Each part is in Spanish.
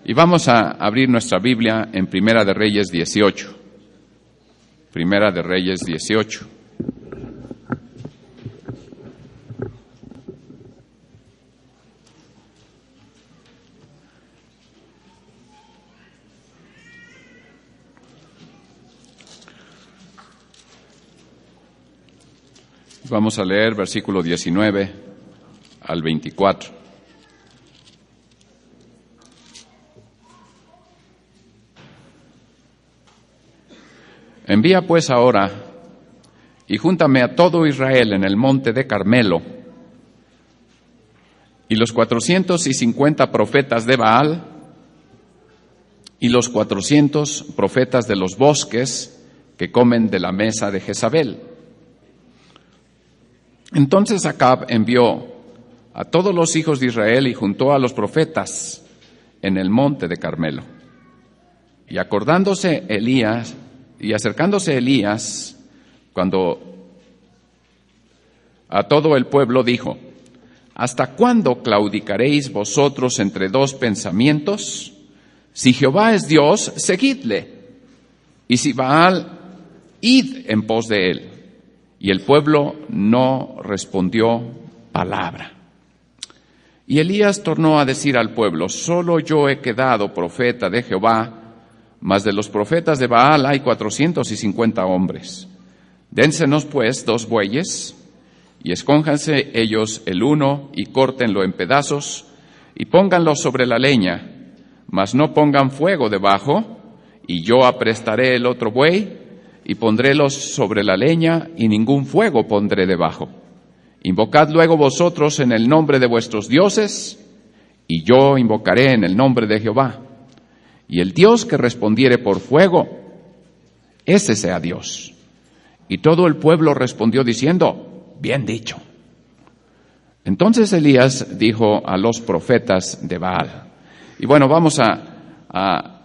Y vamos a abrir nuestra Biblia en Primera de Reyes 18. Primera de Reyes 18. Vamos a leer versículo 19 al 24. Envía pues ahora y júntame a todo Israel en el monte de Carmelo, y los 450 profetas de Baal, y los 400 profetas de los bosques que comen de la mesa de Jezabel. Entonces Acab envió a todos los hijos de Israel y juntó a los profetas en el monte de Carmelo. Y acercándose Elías, cuando a todo el pueblo dijo: ¿Hasta cuándo claudicaréis vosotros entre dos pensamientos? Si Jehová es Dios, seguidle, y si Baal, id en pos de él. Y el pueblo no respondió palabra. Y Elías tornó a decir al pueblo: solo yo he quedado profeta de Jehová, mas de los profetas de Baal hay 450 hombres. Dénsenos pues 2 bueyes, y escónjanse ellos el uno, y córtenlo en pedazos, y pónganlo sobre la leña, mas no pongan fuego debajo, y yo aprestaré el otro buey, y pondrélos sobre la leña, y ningún fuego pondré debajo. Invocad luego vosotros en el nombre de vuestros dioses, y yo invocaré en el nombre de Jehová. Y el Dios que respondiere por fuego, ese sea Dios. Y todo el pueblo respondió diciendo: bien dicho. Entonces Elías dijo a los profetas de Baal. Y bueno, vamos a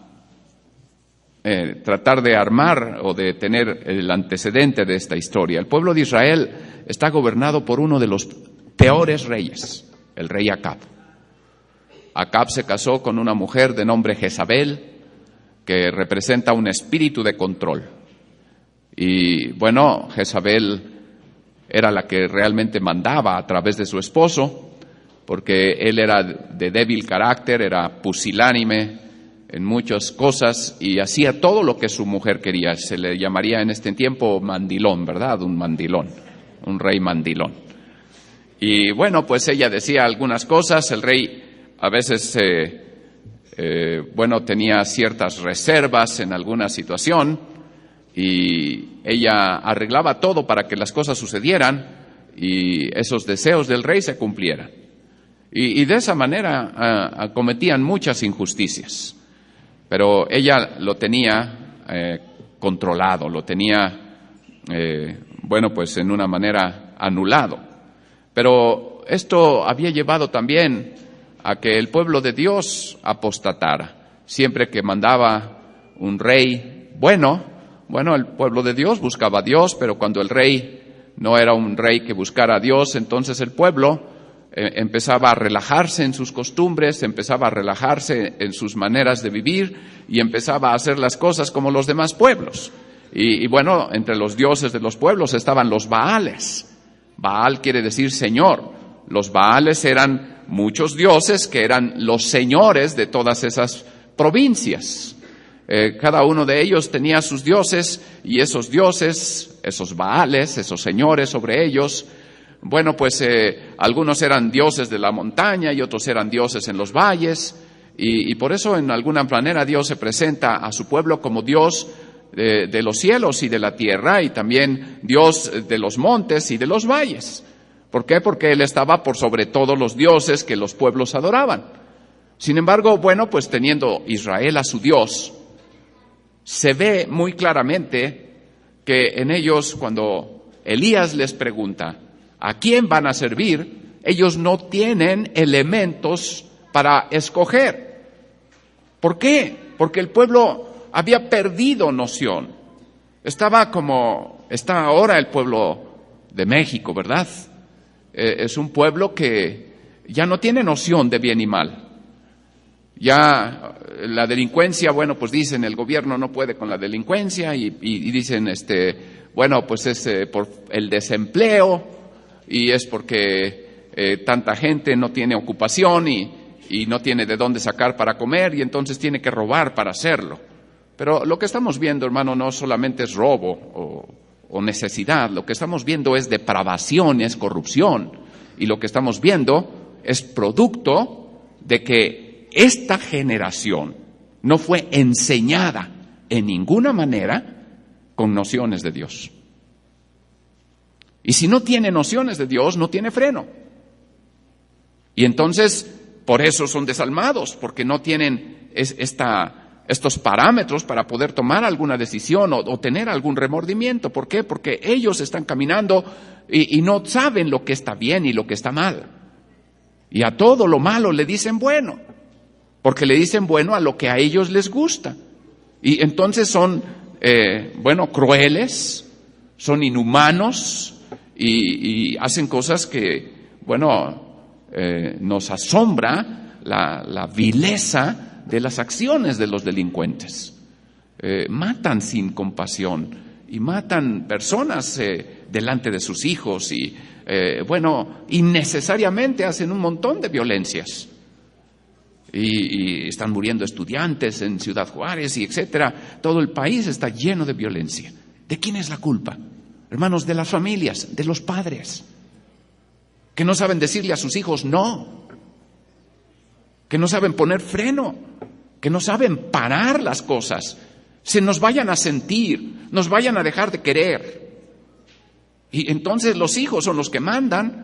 tratar de armar o de tener el antecedente de esta historia. El pueblo de Israel está gobernado por uno de los peores reyes, el rey Acab. Acab se casó con una mujer de nombre Jezabel, que representa un espíritu de control. Y bueno, Jezabel era la que realmente mandaba a través de su esposo, porque él era de débil carácter, era pusilánime en muchas cosas y hacía todo lo que su mujer quería. Se le llamaría en este tiempo mandilón, ¿verdad? Un mandilón, un rey mandilón. Y bueno, pues ella decía algunas cosas, el rey a veces, tenía ciertas reservas en alguna situación y ella arreglaba todo para que las cosas sucedieran y esos deseos del rey se cumplieran. Y de esa manera cometían muchas injusticias. Pero ella lo tenía controlado, lo tenía, en una manera anulado. Pero esto había llevado también a que el pueblo de Dios apostatara. Siempre que mandaba un rey el pueblo de Dios buscaba a Dios, pero cuando el rey no era un rey que buscara a Dios, entonces el pueblo empezaba a relajarse en sus costumbres, empezaba a relajarse en sus maneras de vivir y empezaba a hacer las cosas como los demás pueblos. Y entre los dioses de los pueblos estaban los Baales. Baal quiere decir señor. Los Baales eran muchos dioses que eran los señores de todas esas provincias. Cada uno de ellos tenía sus dioses y esos dioses, esos Baales, esos señores sobre ellos, algunos eran dioses de la montaña y otros eran dioses en los valles, y por eso en alguna manera Dios se presenta a su pueblo como Dios de los cielos y de la tierra, y también Dios de los montes y de los valles. ¿Por qué? Porque Él estaba por sobre todos los dioses que los pueblos adoraban. Sin embargo, teniendo Israel a su Dios, se ve muy claramente que en ellos, cuando Elías les pregunta ¿a quién van a servir?, ellos no tienen elementos para escoger. ¿Por qué? Porque el pueblo había perdido noción. Estaba como está ahora el pueblo de México, ¿verdad? Es un pueblo que ya no tiene noción de bien y mal. Ya la delincuencia, bueno, pues dicen el gobierno no puede con la delincuencia y dicen, bueno, pues es por el desempleo y es porque tanta gente no tiene ocupación y no tiene de dónde sacar para comer y entonces tiene que robar para hacerlo. Pero lo que estamos viendo, hermano, no solamente es robo o necesidad, lo que estamos viendo es depravación, es corrupción. Y lo que estamos viendo es producto de que esta generación no fue enseñada en ninguna manera con nociones de Dios. Y si no tiene nociones de Dios, no tiene freno. Y entonces, por eso son desalmados, porque no tienen estos parámetros para poder tomar alguna decisión o tener algún remordimiento. ¿Por qué? Porque ellos están caminando y no saben lo que está bien y lo que está mal. Y a todo lo malo le dicen bueno, porque le dicen bueno a lo que a ellos les gusta. Y entonces son, crueles, son inhumanos y hacen cosas que, nos asombra la vileza de las acciones de los delincuentes. Matan sin compasión y matan personas delante de sus hijos y, innecesariamente hacen un montón de violencias. Y están muriendo estudiantes en Ciudad Juárez y etcétera. Todo el país está lleno de violencia. ¿De quién es la culpa? Hermanos, de las familias, de los padres, que no saben decirle a sus hijos no, que no saben poner freno, que no saben parar las cosas, se nos vayan a sentir, nos vayan a dejar de querer. Y entonces los hijos son los que mandan,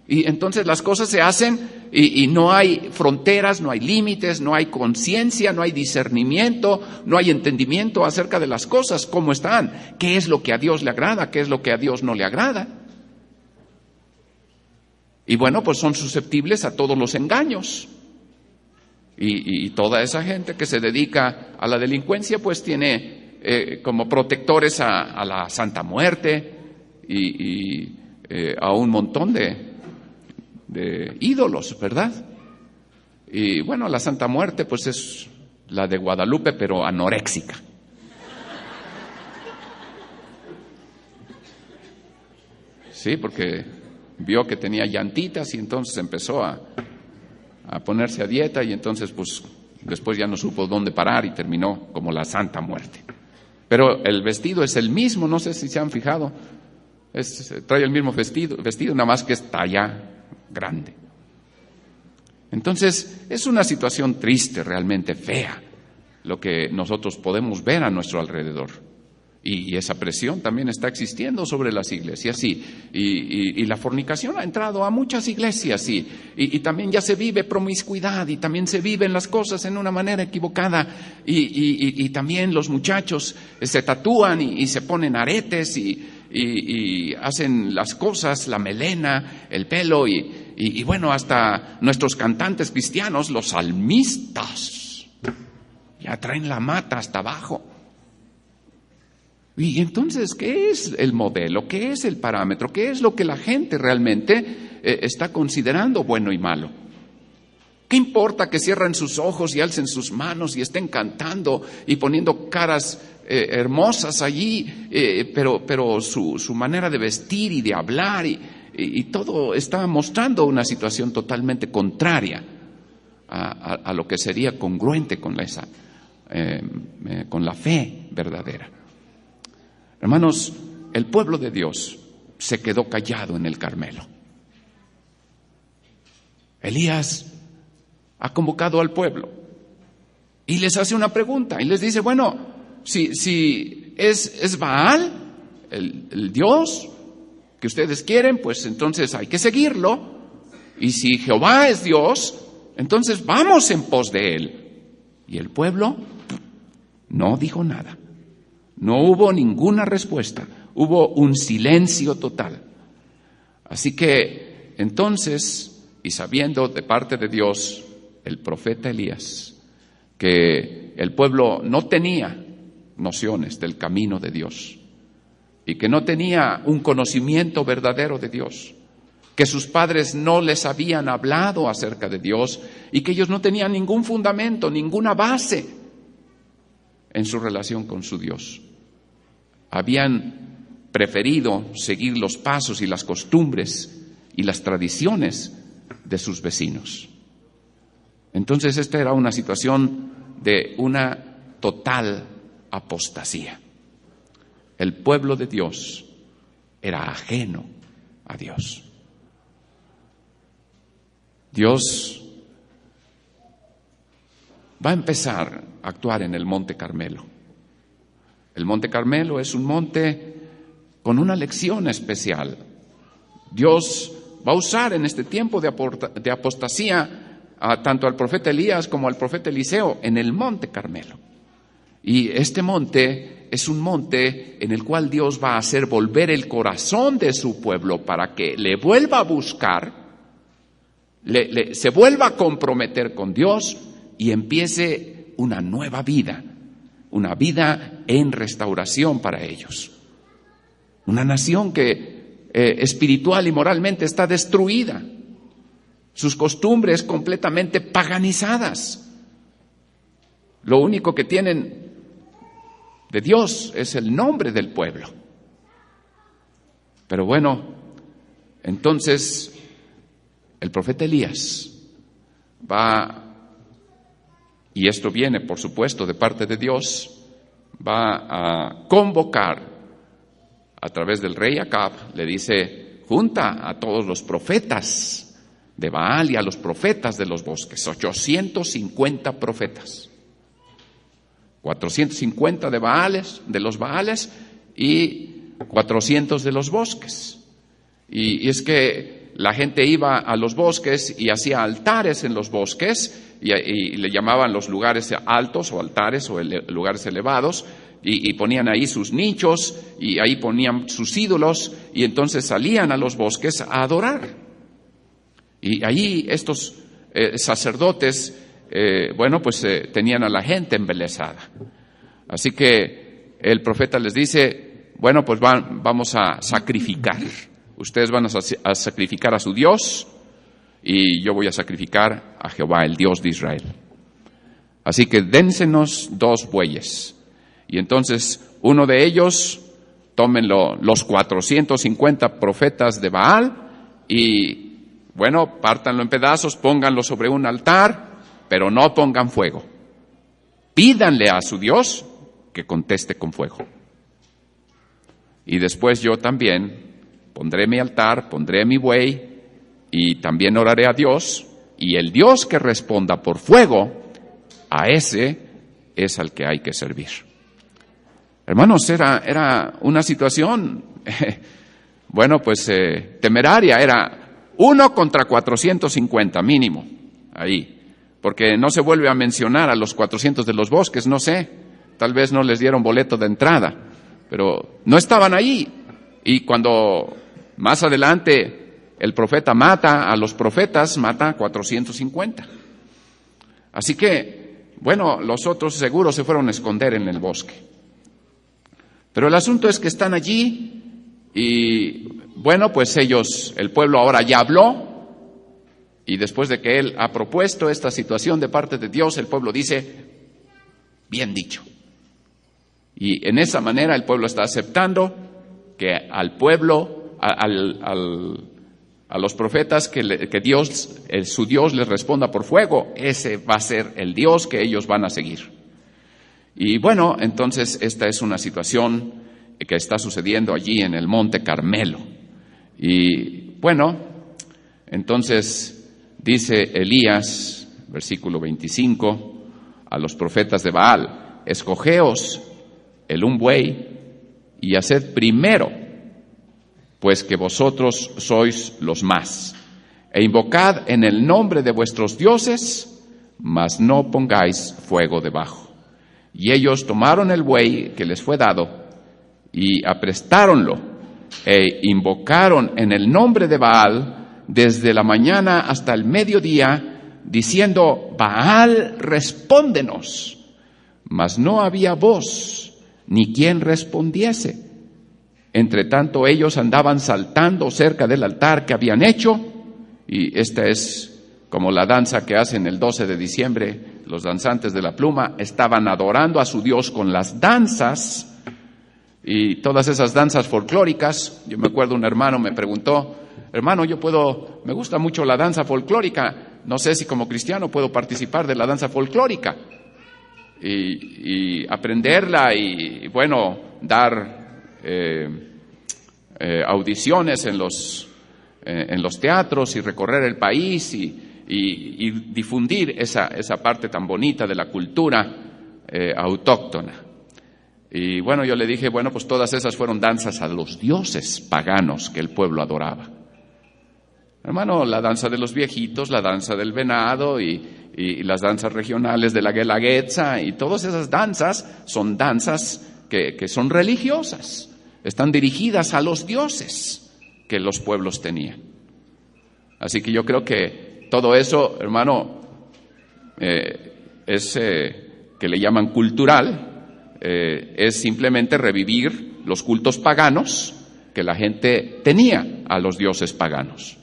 y entonces las cosas se hacen y no hay fronteras, no hay límites, no hay conciencia, no hay discernimiento, no hay entendimiento acerca de las cosas, cómo están, qué es lo que a Dios le agrada, qué es lo que a Dios no le agrada. Y pues son susceptibles a todos los engaños. Y toda esa gente que se dedica a la delincuencia, pues tiene como protectores a la Santa Muerte y a un montón de ídolos, ¿verdad? Y la Santa Muerte, pues es la de Guadalupe, pero anoréxica. Sí, porque vio que tenía llantitas y entonces empezó a ponerse a dieta y entonces pues después ya no supo dónde parar y terminó como la Santa Muerte. Pero el vestido es el mismo, no sé si se han fijado, trae el mismo vestido, nada más que es talla grande. Entonces es una situación triste, realmente fea, lo que nosotros podemos ver a nuestro alrededor. Y esa presión también está existiendo sobre las iglesias, y la fornicación ha entrado a muchas iglesias, y también ya se vive promiscuidad, y también se viven las cosas en una manera equivocada, y también los muchachos se tatúan y se ponen aretes, y hacen las cosas, la melena, el pelo, y hasta nuestros cantantes cristianos, los salmistas, ya traen la mata hasta abajo. Y entonces, ¿qué es el modelo? ¿Qué es el parámetro? ¿Qué es lo que la gente realmente está considerando bueno y malo? ¿Qué importa que cierren sus ojos y alcen sus manos y estén cantando y poniendo caras hermosas allí, pero su manera de vestir y de hablar y todo está mostrando una situación totalmente contraria a lo que sería congruente con la fe verdadera? Hermanos, el pueblo de Dios se quedó callado en el Carmelo. Elías ha convocado al pueblo y les hace una pregunta y les dice, si es Baal, el Dios que ustedes quieren, pues entonces hay que seguirlo, y si Jehová es Dios, entonces vamos en pos de él. Y el pueblo no dijo nada. No hubo ninguna respuesta, hubo un silencio total. Así que entonces, y sabiendo de parte de Dios, el profeta Elías, que el pueblo no tenía nociones del camino de Dios y que no tenía un conocimiento verdadero de Dios, que sus padres no les habían hablado acerca de Dios y que ellos no tenían ningún fundamento, ninguna base en su relación con su Dios. Habían preferido seguir los pasos y las costumbres y las tradiciones de sus vecinos. Entonces esta era una situación de una total apostasía. El pueblo de Dios era ajeno a Dios. Dios va a empezar a actuar en el Monte Carmelo. El Monte Carmelo es un monte con una lección especial. Dios va a usar en este tiempo de apostasía tanto al profeta Elías como al profeta Eliseo en el Monte Carmelo. Y este monte es un monte en el cual Dios va a hacer volver el corazón de su pueblo para que le vuelva a buscar, se vuelva a comprometer con Dios y empiece una nueva vida, una vida en restauración para ellos. Una nación que espiritual y moralmente está destruida, sus costumbres completamente paganizadas. Lo único que tienen de Dios es el nombre del pueblo. Pero bueno, entonces el profeta Elías va, y esto viene por supuesto de parte de Dios, va a convocar a través del rey Acab, le dice: junta a todos los profetas de Baal y a los profetas de los bosques, 850 profetas. 450 de los Baales y 400 de los bosques. Y es que la gente iba a los bosques y hacía altares en los bosques y le llamaban los lugares altos o altares o lugares elevados y ponían ahí sus nichos y ahí ponían sus ídolos y entonces salían a los bosques a adorar. Y ahí estos sacerdotes tenían a la gente embelesada. Así que el profeta les dice: bueno, pues vamos a sacrificar. Ustedes van a sacrificar a su Dios y yo voy a sacrificar a Jehová, el Dios de Israel. Así que dénsenos 2 bueyes. Y entonces uno de ellos, tómenlo los 450 profetas de Baal y pártanlo en pedazos, pónganlo sobre un altar, pero no pongan fuego. Pídanle a su Dios que conteste con fuego. Y después yo también pondré mi altar, pondré mi buey y también oraré a Dios, y el Dios que responda por fuego, a ese es al que hay que servir. Hermanos, era una situación, temeraria, era 1 contra 450 mínimo, ahí, porque no se vuelve a mencionar a los 400 de los bosques, no sé, tal vez no les dieron boleto de entrada, pero no estaban ahí. Y cuando más adelante el profeta mata a los profetas, mata a 450. Así que, los otros seguro se fueron a esconder en el bosque. Pero el asunto es que están allí y ellos, el pueblo ahora ya habló, y después de que él ha propuesto esta situación de parte de Dios, el pueblo dice: bien dicho. Y en esa manera el pueblo está aceptando que al pueblo, a los profetas, que Dios, su Dios les responda por fuego. Ese va a ser el Dios que ellos van a seguir. Y entonces esta es una situación que está sucediendo allí en el Monte Carmelo. Y entonces dice Elías, versículo 25, a los profetas de Baal: escogeos un buey y haced primero, pues que vosotros sois los más, e invocad en el nombre de vuestros dioses, mas no pongáis fuego debajo. Y ellos tomaron el buey que les fue dado y aprestáronlo e invocaron en el nombre de Baal desde la mañana hasta el mediodía, diciendo: Baal, respóndenos. Mas no había voz, ni quien respondiese. Entre tanto ellos andaban saltando cerca del altar que habían hecho, y esta es como la danza que hacen el 12 de diciembre, los danzantes de la pluma, estaban adorando a su Dios con las danzas, y todas esas danzas folclóricas. Yo me acuerdo un hermano me preguntó, hermano, me gusta mucho la danza folclórica, no sé si como cristiano puedo participar de la danza folclórica, y aprenderla, y bueno, dar audiciones en los teatros y recorrer el país y difundir esa parte tan bonita de la cultura autóctona. Y bueno, yo le dije, bueno, pues todas esas fueron danzas a los dioses paganos que el pueblo adoraba. Hermano, la danza de los viejitos, la danza del venado y las danzas regionales de la Guelaguetza, y todas esas danzas son danzas que son religiosas, están dirigidas a los dioses que los pueblos tenían. Así que yo creo que todo eso, hermano, es que le llaman cultural, es simplemente revivir los cultos paganos que la gente tenía a los dioses paganos.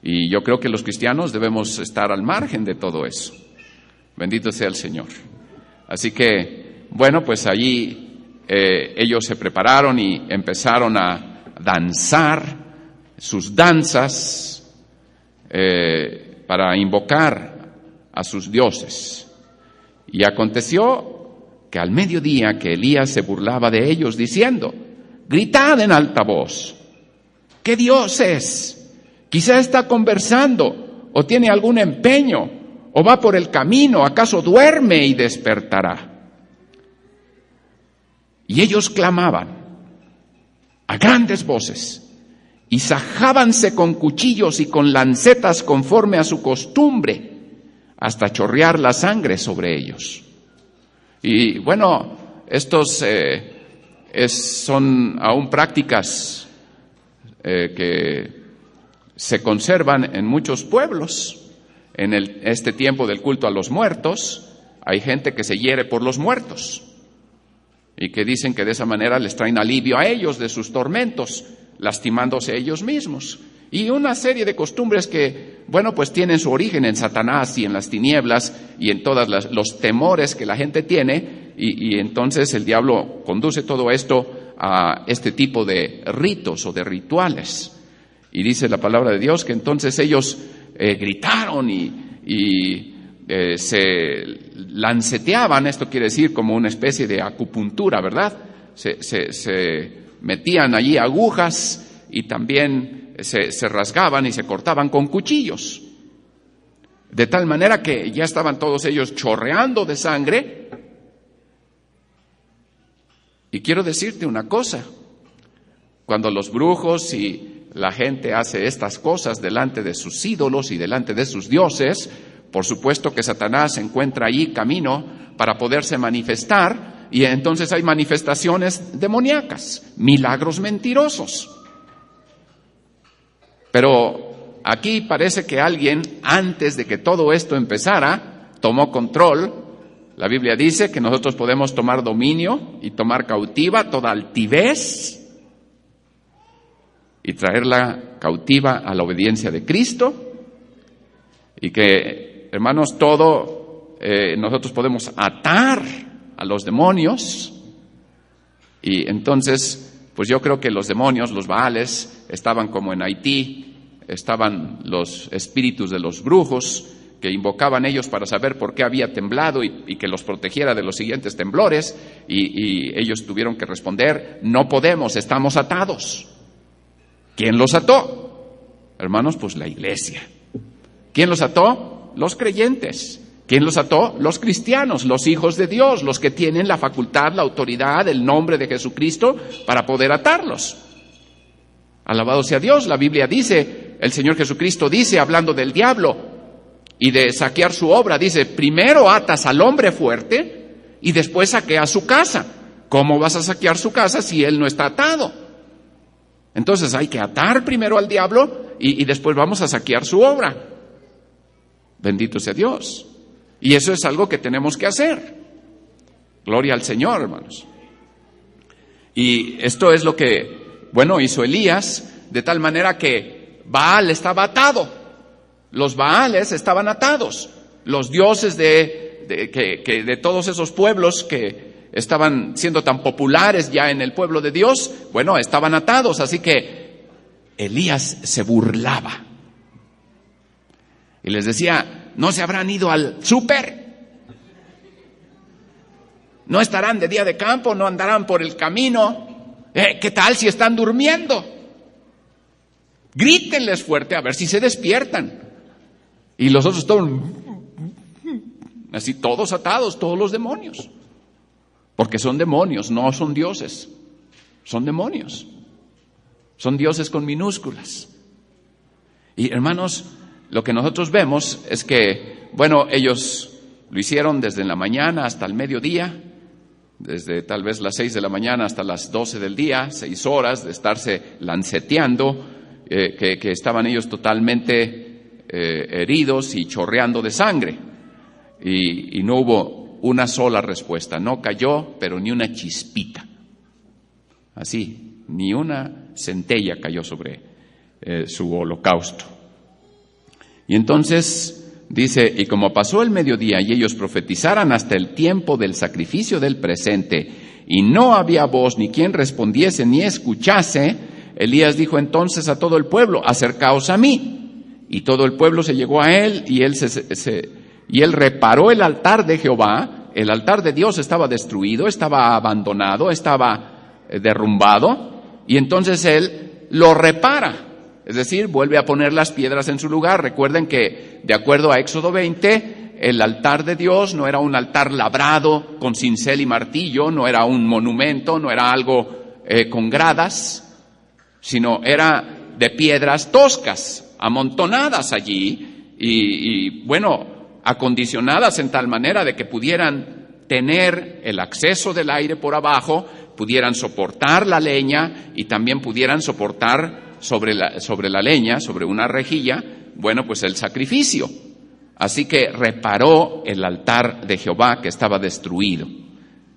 Y yo creo que los cristianos debemos estar al margen de todo eso. Bendito sea el Señor. Así que, bueno, pues allí ellos se prepararon y empezaron a danzar sus danzas para invocar a sus dioses. Y aconteció que al mediodía que Elías se burlaba de ellos diciendo, gritad en alta voz, ¿qué Dios es? Quizá está conversando o tiene algún empeño o va por el camino, ¿acaso duerme y despertará? Y ellos clamaban a grandes voces y sajábanse con cuchillos y con lancetas conforme a su costumbre, hasta chorrear la sangre sobre ellos. Y bueno, estos son aún prácticas que se conservan en muchos pueblos. En este tiempo del culto a los muertos, hay gente que se hiere por los muertos y que dicen que de esa manera les traen alivio a ellos de sus tormentos, lastimándose ellos mismos. Y una serie de costumbres que, bueno, pues tienen su origen en Satanás y en las tinieblas y en todos los temores que la gente tiene, y entonces el diablo conduce todo esto a este tipo de ritos o de rituales. Y dice la palabra de Dios que entonces ellos gritaron y se lanceteaban, esto quiere decir como una especie de acupuntura, ¿verdad? Se metían allí agujas y también se rasgaban y se cortaban con cuchillos. De tal manera que ya estaban todos ellos chorreando de sangre. Y quiero decirte una cosa, cuando los brujos y la gente hace estas cosas delante de sus ídolos y delante de sus dioses, por supuesto que Satanás encuentra allí camino para poderse manifestar, y entonces hay manifestaciones demoníacas, milagros mentirosos. Pero aquí parece que alguien, antes de que todo esto empezara, tomó control. La Biblia dice que nosotros podemos tomar dominio y tomar cautiva toda altivez y traerla cautiva a la obediencia de Cristo, y que, hermanos, nosotros podemos atar a los demonios. Y entonces, pues yo creo que los demonios, los baales, estaban como en Haití, estaban los espíritus de los brujos que invocaban ellos para saber por qué había temblado y que los protegiera de los siguientes temblores, y ellos tuvieron que responder, no podemos, estamos atados. ¿Quién los ató? Hermanos, pues la iglesia. ¿Quién los ató? Los creyentes. ¿Quién los ató? Los cristianos, los hijos de Dios, los que tienen la facultad, la autoridad, el nombre de Jesucristo para poder atarlos. Alabado sea Dios. La Biblia dice, el Señor Jesucristo dice, hablando del diablo y de saquear su obra, dice, primero atas al hombre fuerte y después saqueas su casa. ¿Cómo vas a saquear su casa si él no está atado? Entonces hay que atar primero al diablo y después vamos a saquear su obra. Bendito sea Dios. Y eso es algo que tenemos que hacer. Gloria al Señor, hermanos. Y esto es lo que, hizo Elías, de tal manera que Baal estaba atado. Los Baales estaban atados. Los dioses de todos esos pueblos que estaban siendo tan populares ya en el pueblo de Dios, estaban atados. Así que Elías se burlaba. Y les decía, ¿no se habrán ido al súper? ¿No estarán de día de campo? ¿No andarán por el camino? ¿Qué tal si están durmiendo? Grítenles fuerte a ver si se despiertan. Y los otros todos, así todos atados, todos los demonios. Porque son demonios, no son dioses. Son demonios. Son dioses con minúsculas. Y hermanos, lo que nosotros vemos es que, ellos lo hicieron desde la mañana hasta el mediodía, desde tal vez las 6 de la mañana hasta las 12 del día, 6 horas de estarse lanceteando, que estaban ellos totalmente heridos y chorreando de sangre. Y no hubo una sola respuesta, no cayó, pero ni una chispita. Así, ni una centella cayó sobre su holocausto. Y entonces dice, y como pasó el mediodía y ellos profetizaran hasta el tiempo del sacrificio del presente, y no había voz ni quien respondiese ni escuchase, Elías dijo entonces a todo el pueblo, acercaos a mí. Y todo el pueblo se llegó a él, y él reparó el altar de Jehová. El altar de Dios estaba destruido, estaba abandonado, estaba derrumbado, y entonces él lo repara. Es decir, vuelve a poner las piedras en su lugar. Recuerden que, de acuerdo a Éxodo 20, el altar de Dios no era un altar labrado con cincel y martillo, no era un monumento, no era algo con gradas, sino era de piedras toscas, amontonadas allí y acondicionadas en tal manera de que pudieran tener el acceso del aire por abajo, pudieran soportar la leña y también pudieran soportar sobre la leña, sobre una rejilla, el sacrificio. Así que reparó el altar de Jehová que estaba destruido.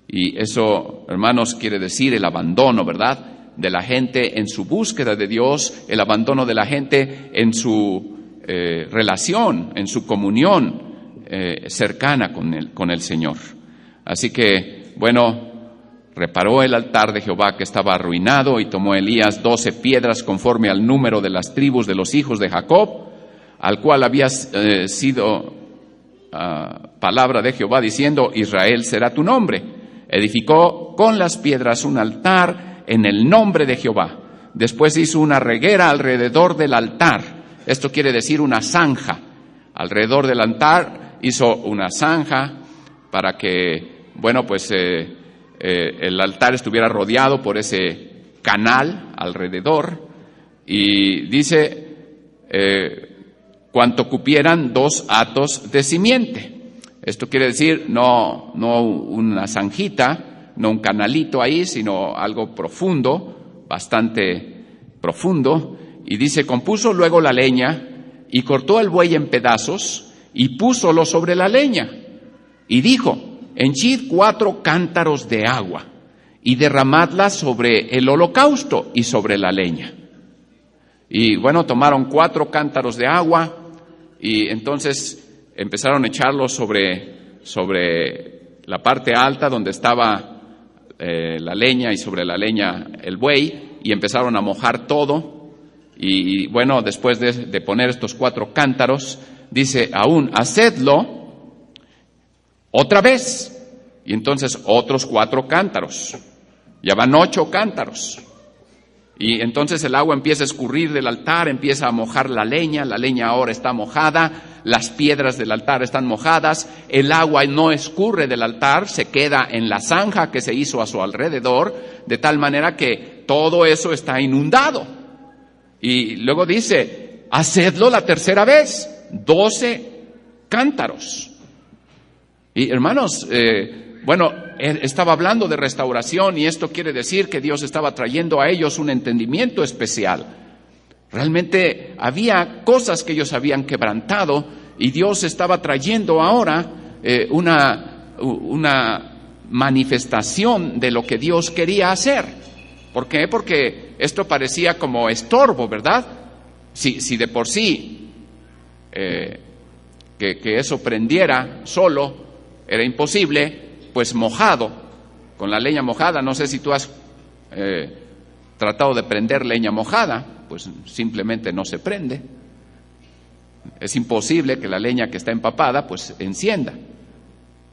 Y eso, hermanos, quiere decir el abandono, ¿verdad?, de la gente en su búsqueda de Dios, el abandono de la gente en su relación, en su comunión cercana con el Señor. Así que, reparó el altar de Jehová que estaba arruinado, y tomó Elías 12 piedras conforme al número de las tribus de los hijos de Jacob, al cual había sido palabra de Jehová diciendo, Israel será tu nombre. Edificó con las piedras un altar en el nombre de Jehová. Después hizo una reguera alrededor del altar. Esto quiere decir una zanja. Alrededor del altar hizo una zanja para que, el altar estuviera rodeado por ese canal alrededor, y dice, cuanto cupieran 2 hatos de simiente. Esto quiere decir no una zanjita, no un canalito ahí, sino algo profundo, bastante profundo. Y dice, compuso luego la leña y cortó el buey en pedazos y púsolo sobre la leña. Y dijo, henchid 4 cántaros de agua y derramadla sobre el holocausto y sobre la leña. Y tomaron 4 cántaros de agua y entonces empezaron a echarlo sobre la parte alta donde estaba la leña, y sobre la leña el buey, y empezaron a mojar todo. Y después de poner estos 4 cántaros, dice aún, hacedlo otra vez. Y entonces otros 4 cántaros. Ya van 8 cántaros. Y entonces el agua empieza a escurrir del altar, empieza a mojar la leña ahora está mojada, las piedras del altar están mojadas, el agua no escurre del altar, se queda en la zanja que se hizo a su alrededor, de tal manera que todo eso está inundado. Y luego dice, hacedlo la tercera vez, 12 cántaros. Y hermanos, él estaba hablando de restauración, y esto quiere decir que Dios estaba trayendo a ellos un entendimiento especial. Realmente había cosas que ellos habían quebrantado, y Dios estaba trayendo ahora una manifestación de lo que Dios quería hacer. ¿Por qué? Porque esto parecía como estorbo, ¿verdad? Si de por sí que eso prendiera solo era imposible, pues mojado, con la leña mojada, no sé si tú has tratado de prender leña mojada, pues simplemente no se prende. Es imposible que la leña que está empapada pues encienda.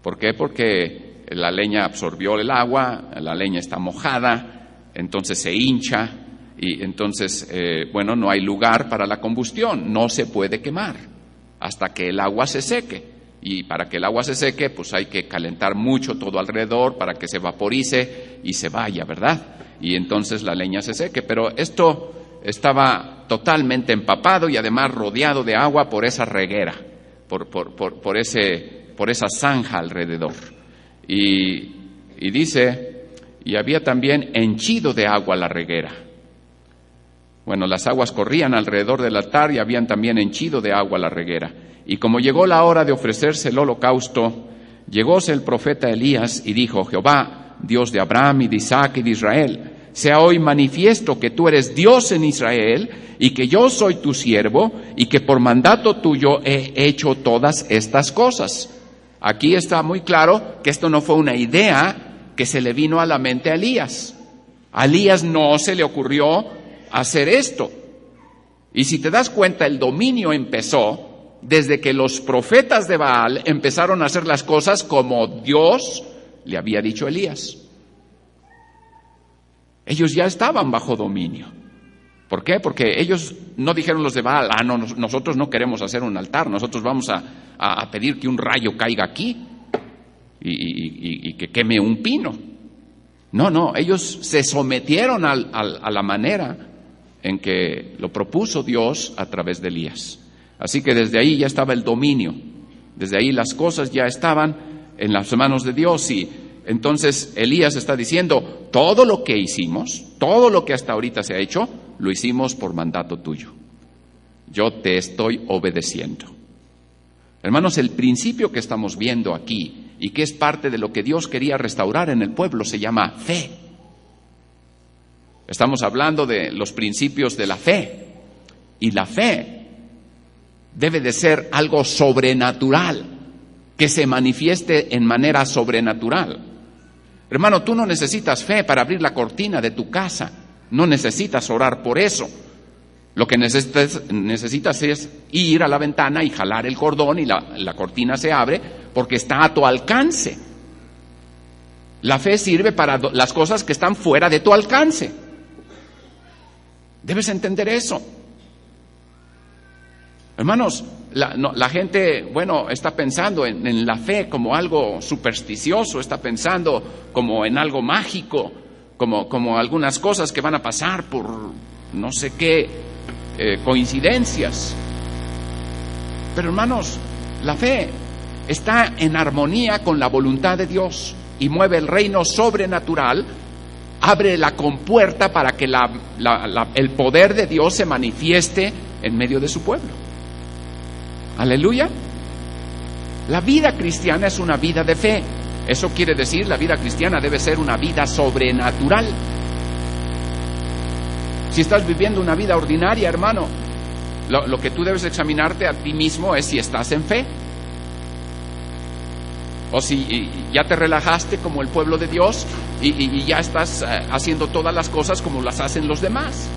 ¿Por qué? Porque la leña absorbió el agua, la leña está mojada, entonces se hincha y entonces, no hay lugar para la combustión, no se puede quemar hasta que el agua se seque. Y para que el agua se seque, pues hay que calentar mucho todo alrededor para que se vaporice y se vaya, ¿verdad? Y entonces la leña se seque. Pero esto estaba totalmente empapado y además rodeado de agua por esa reguera, por esa zanja alrededor. Y dice, y había también henchido de agua la reguera. Bueno, las aguas corrían alrededor del altar y habían también henchido de agua la reguera. Y como llegó la hora de ofrecerse el holocausto, llegóse el profeta Elías y dijo: Jehová, Dios de Abraham y de Isaac y de Israel, sea hoy manifiesto que tú eres Dios en Israel y que yo soy tu siervo y que por mandato tuyo he hecho todas estas cosas. Aquí está muy claro que esto no fue una idea que se le vino a la mente a Elías. A Elías no se le ocurrió hacer esto. Y si te das cuenta, el dominio empezó desde que los profetas de Baal empezaron a hacer las cosas como Dios le había dicho a Elías. Ellos ya estaban bajo dominio. ¿Por qué? Porque ellos no dijeron, los de Baal, no, nosotros no queremos hacer un altar, nosotros vamos a pedir que un rayo caiga aquí y que queme un pino. No, ellos se sometieron a la manera en que lo propuso Dios a través de Elías. Así que desde ahí ya estaba el dominio, desde ahí las cosas ya estaban en las manos de Dios. Y entonces Elías está diciendo, todo lo que hicimos, todo lo que hasta ahorita se ha hecho, lo hicimos por mandato tuyo. Yo te estoy obedeciendo. Hermanos, el principio que estamos viendo aquí y que es parte de lo que Dios quería restaurar en el pueblo se llama fe. Estamos hablando de los principios de la fe. Y la fe debe de ser algo sobrenatural, que se manifieste en manera sobrenatural. Hermano, tú no necesitas fe para abrir la cortina de tu casa, no necesitas orar por eso. Lo que necesitas es ir a la ventana y jalar el cordón y la cortina se abre porque está a tu alcance. La fe sirve para las cosas que están fuera de tu alcance. Debes entender eso. Hermanos, la gente, está pensando en la fe como algo supersticioso, está pensando como en algo mágico, como algunas cosas que van a pasar por no sé qué coincidencias. Pero hermanos, la fe está en armonía con la voluntad de Dios y mueve el reino sobrenatural, abre la compuerta para que el poder de Dios se manifieste en medio de su pueblo. Aleluya. La vida cristiana es una vida de fe. Eso quiere decir, la vida cristiana debe ser una vida sobrenatural. Si estás viviendo una vida ordinaria, hermano, lo que tú debes examinarte a ti mismo es si estás en fe. O si ya te relajaste como el pueblo de Dios y ya estás haciendo todas las cosas como las hacen los demás.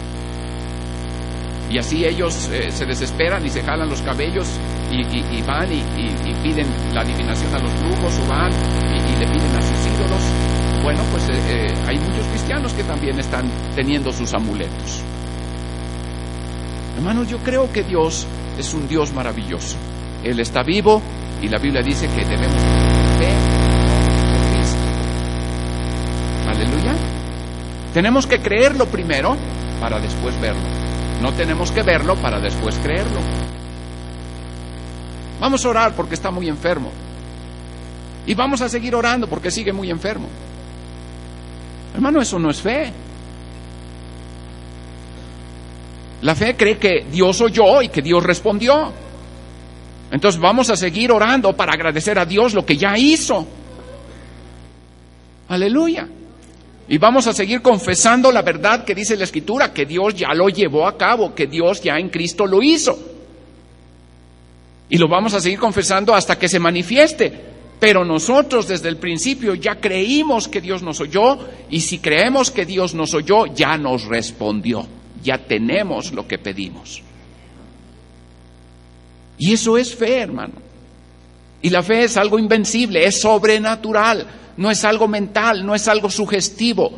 Y así ellos se desesperan y se jalan los cabellos y van y piden la adivinación a los brujos o van y le piden a sus ídolos. Bueno, pues hay muchos cristianos que también están teniendo sus amuletos. Hermanos, yo creo que Dios es un Dios maravilloso. Él está vivo y la Biblia dice que debemos tener fe en Cristo. Aleluya. Tenemos que creerlo primero para después verlo. No tenemos que verlo para después creerlo. Vamos a orar porque está muy enfermo. Y vamos a seguir orando porque sigue muy enfermo. Hermano, eso no es fe. La fe cree que Dios oyó y que Dios respondió. Entonces vamos a seguir orando para agradecer a Dios lo que ya hizo. Aleluya. Y vamos a seguir confesando la verdad que dice la Escritura, que Dios ya lo llevó a cabo, que Dios ya en Cristo lo hizo. Y lo vamos a seguir confesando hasta que se manifieste. Pero nosotros desde el principio ya creímos que Dios nos oyó, y si creemos que Dios nos oyó, ya nos respondió. Ya tenemos lo que pedimos. Y eso es fe, hermano. Y la fe es algo invencible, es sobrenatural. No es algo mental, no es algo sugestivo.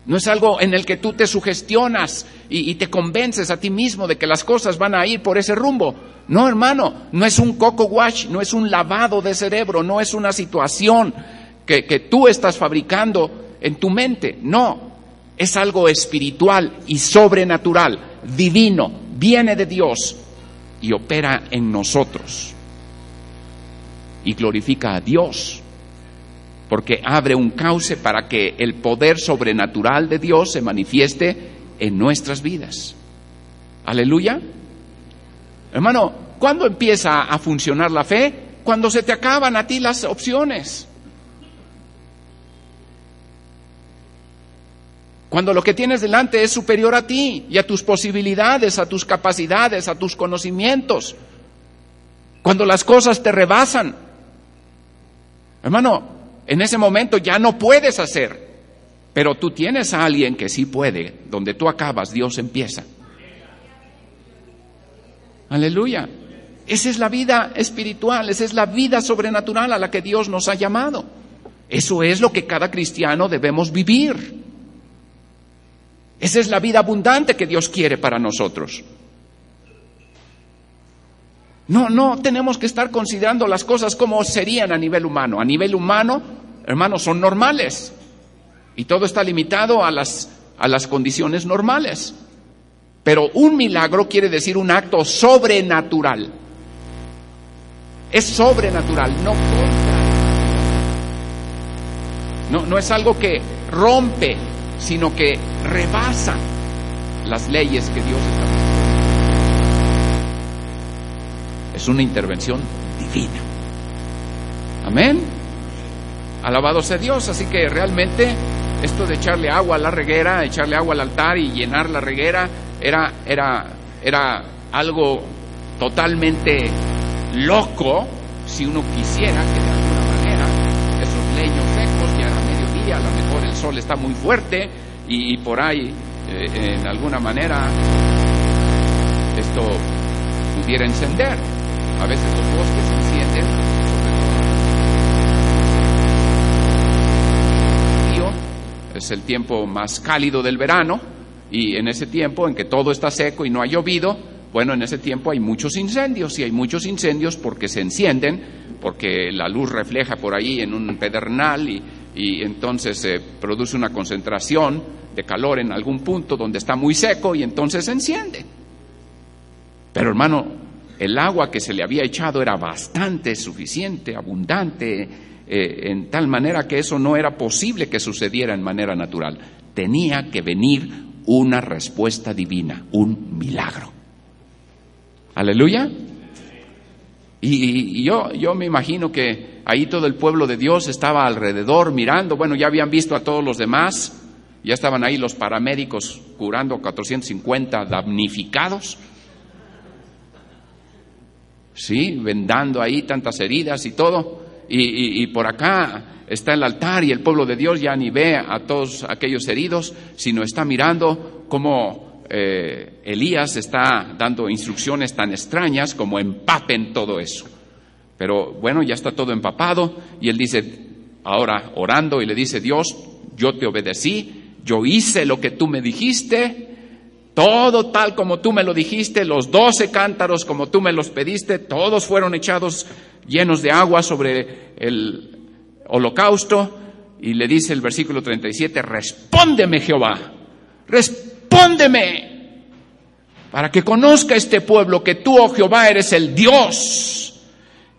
No es algo en el que tú te sugestionas y te convences a ti mismo de que las cosas van a ir por ese rumbo. No, hermano, no es un coco wash, no es un lavado de cerebro, no es una situación que tú estás fabricando en tu mente. No, es algo espiritual y sobrenatural, divino, viene de Dios y opera en nosotros. Y glorifica a Dios, porque abre un cauce para que el poder sobrenatural de Dios se manifieste en nuestras vidas. Aleluya. Hermano, ¿cuándo empieza a funcionar la fe? Cuando se te acaban a ti las opciones. Cuando lo que tienes delante es superior a ti y a tus posibilidades, a tus capacidades, a tus conocimientos. Cuando las cosas te rebasan. Hermano, en ese momento ya no puedes hacer, pero tú tienes a alguien que sí puede. Donde tú acabas, Dios empieza. Aleluya. Esa es la vida espiritual, esa es la vida sobrenatural a la que Dios nos ha llamado. Eso es lo que cada cristiano debemos vivir. Esa es la vida abundante que Dios quiere para nosotros. No tenemos que estar considerando las cosas como serían a nivel humano. A nivel humano, hermanos, son normales. Y todo está limitado a las condiciones normales. Pero un milagro quiere decir un acto sobrenatural. Es sobrenatural, no contra. No es algo que rompe, sino que rebasa las leyes que Dios establece. Es una intervención divina. Amén. Alabado sea Dios. Así que realmente esto de echarle agua a la reguera, echarle agua al altar y llenar la reguera era algo totalmente loco, si uno quisiera que de alguna manera esos leños secos, ya era mediodía, a lo mejor el sol está muy fuerte y por ahí en alguna manera esto pudiera encender. A veces los bosques se encienden, es el tiempo más cálido del verano, y en ese tiempo en que todo está seco y no ha llovido, bueno, en ese tiempo hay muchos incendios, y hay muchos incendios porque se encienden, porque la luz refleja por ahí en un pedernal y entonces se produce una concentración de calor en algún punto donde está muy seco y entonces se enciende. Pero hermano, el agua que se le había echado era bastante suficiente, abundante, en tal manera que eso no era posible que sucediera en manera natural. Tenía que venir una respuesta divina, un milagro. Aleluya. Y yo me imagino que ahí todo el pueblo de Dios estaba alrededor mirando. Bueno, ya habían visto a todos los demás, ya estaban ahí los paramédicos curando 450 damnificados. Sí, vendando ahí tantas heridas y todo, y por acá está el altar y el pueblo de Dios ya ni ve a todos aquellos heridos, sino está mirando cómo Elías está dando instrucciones tan extrañas como empapen todo eso. Pero bueno, ya está todo empapado y él dice, ahora orando, y le dice: Dios, yo te obedecí, yo hice lo que tú me dijiste, todo tal como tú me lo dijiste, los 12 cántaros como tú me los pediste, todos fueron echados llenos de agua sobre el holocausto. Y le dice el versículo 37, respóndeme, Jehová, respóndeme, para que conozca este pueblo que tú, oh Jehová, eres el Dios,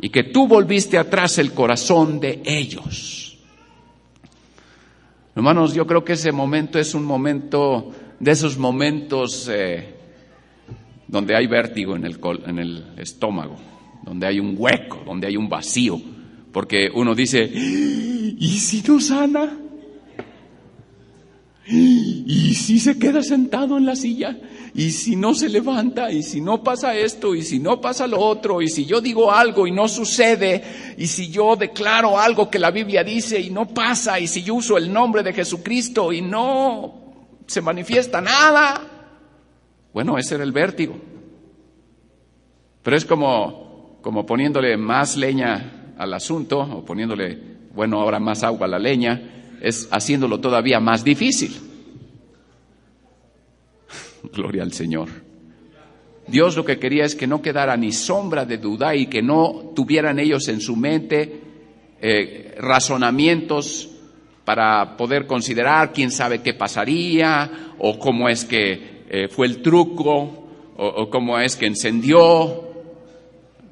y que tú volviste atrás el corazón de ellos. Hermanos, yo creo que ese momento es un momento de esos momentos donde hay vértigo en el estómago, donde hay un hueco, donde hay un vacío, porque uno dice, ¿y si no sana? ¿Y si se queda sentado en la silla? ¿Y si no se levanta? ¿Y si no pasa esto? ¿Y si no pasa lo otro? ¿Y si yo digo algo y no sucede? ¿Y si yo declaro algo que la Biblia dice y no pasa? ¿Y si yo uso el nombre de Jesucristo y no se manifiesta nada? Bueno, ese era el vértigo. Pero es como poniéndole más leña al asunto, o poniéndole, bueno, ahora más agua a la leña, es haciéndolo todavía más difícil. Gloria al Señor. Dios lo que quería es que no quedara ni sombra de duda y que no tuvieran ellos en su mente razonamientos para poder considerar quién sabe qué pasaría, o cómo es que fue el truco, o cómo es que encendió.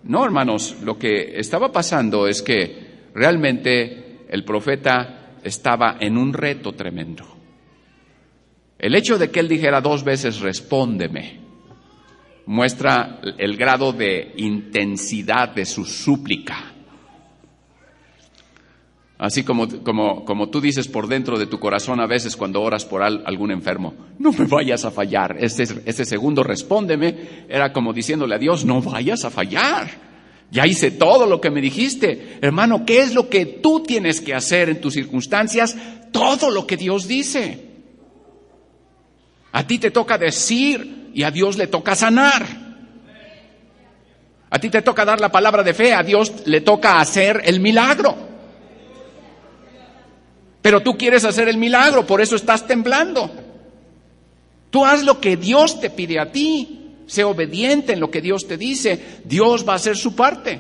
No, hermanos, lo que estaba pasando es que realmente el profeta estaba en un reto tremendo. El hecho de que él dijera 2 veces respóndeme muestra el grado de intensidad de su súplica. Así como tú dices por dentro de tu corazón a veces cuando oras por algún enfermo, no me vayas a fallar. Ese segundo respóndeme era como diciéndole a Dios, no vayas a fallar. Ya hice todo lo que me dijiste. Hermano, ¿qué es lo que tú tienes que hacer en tus circunstancias? Todo lo que Dios dice. A ti te toca decir y a Dios le toca sanar. A ti te toca dar la palabra de fe, a Dios le toca hacer el milagro. Pero tú quieres hacer el milagro, por eso estás temblando. Tú haz lo que Dios te pide a ti. Sé obediente en lo que Dios te dice. Dios va a hacer su parte.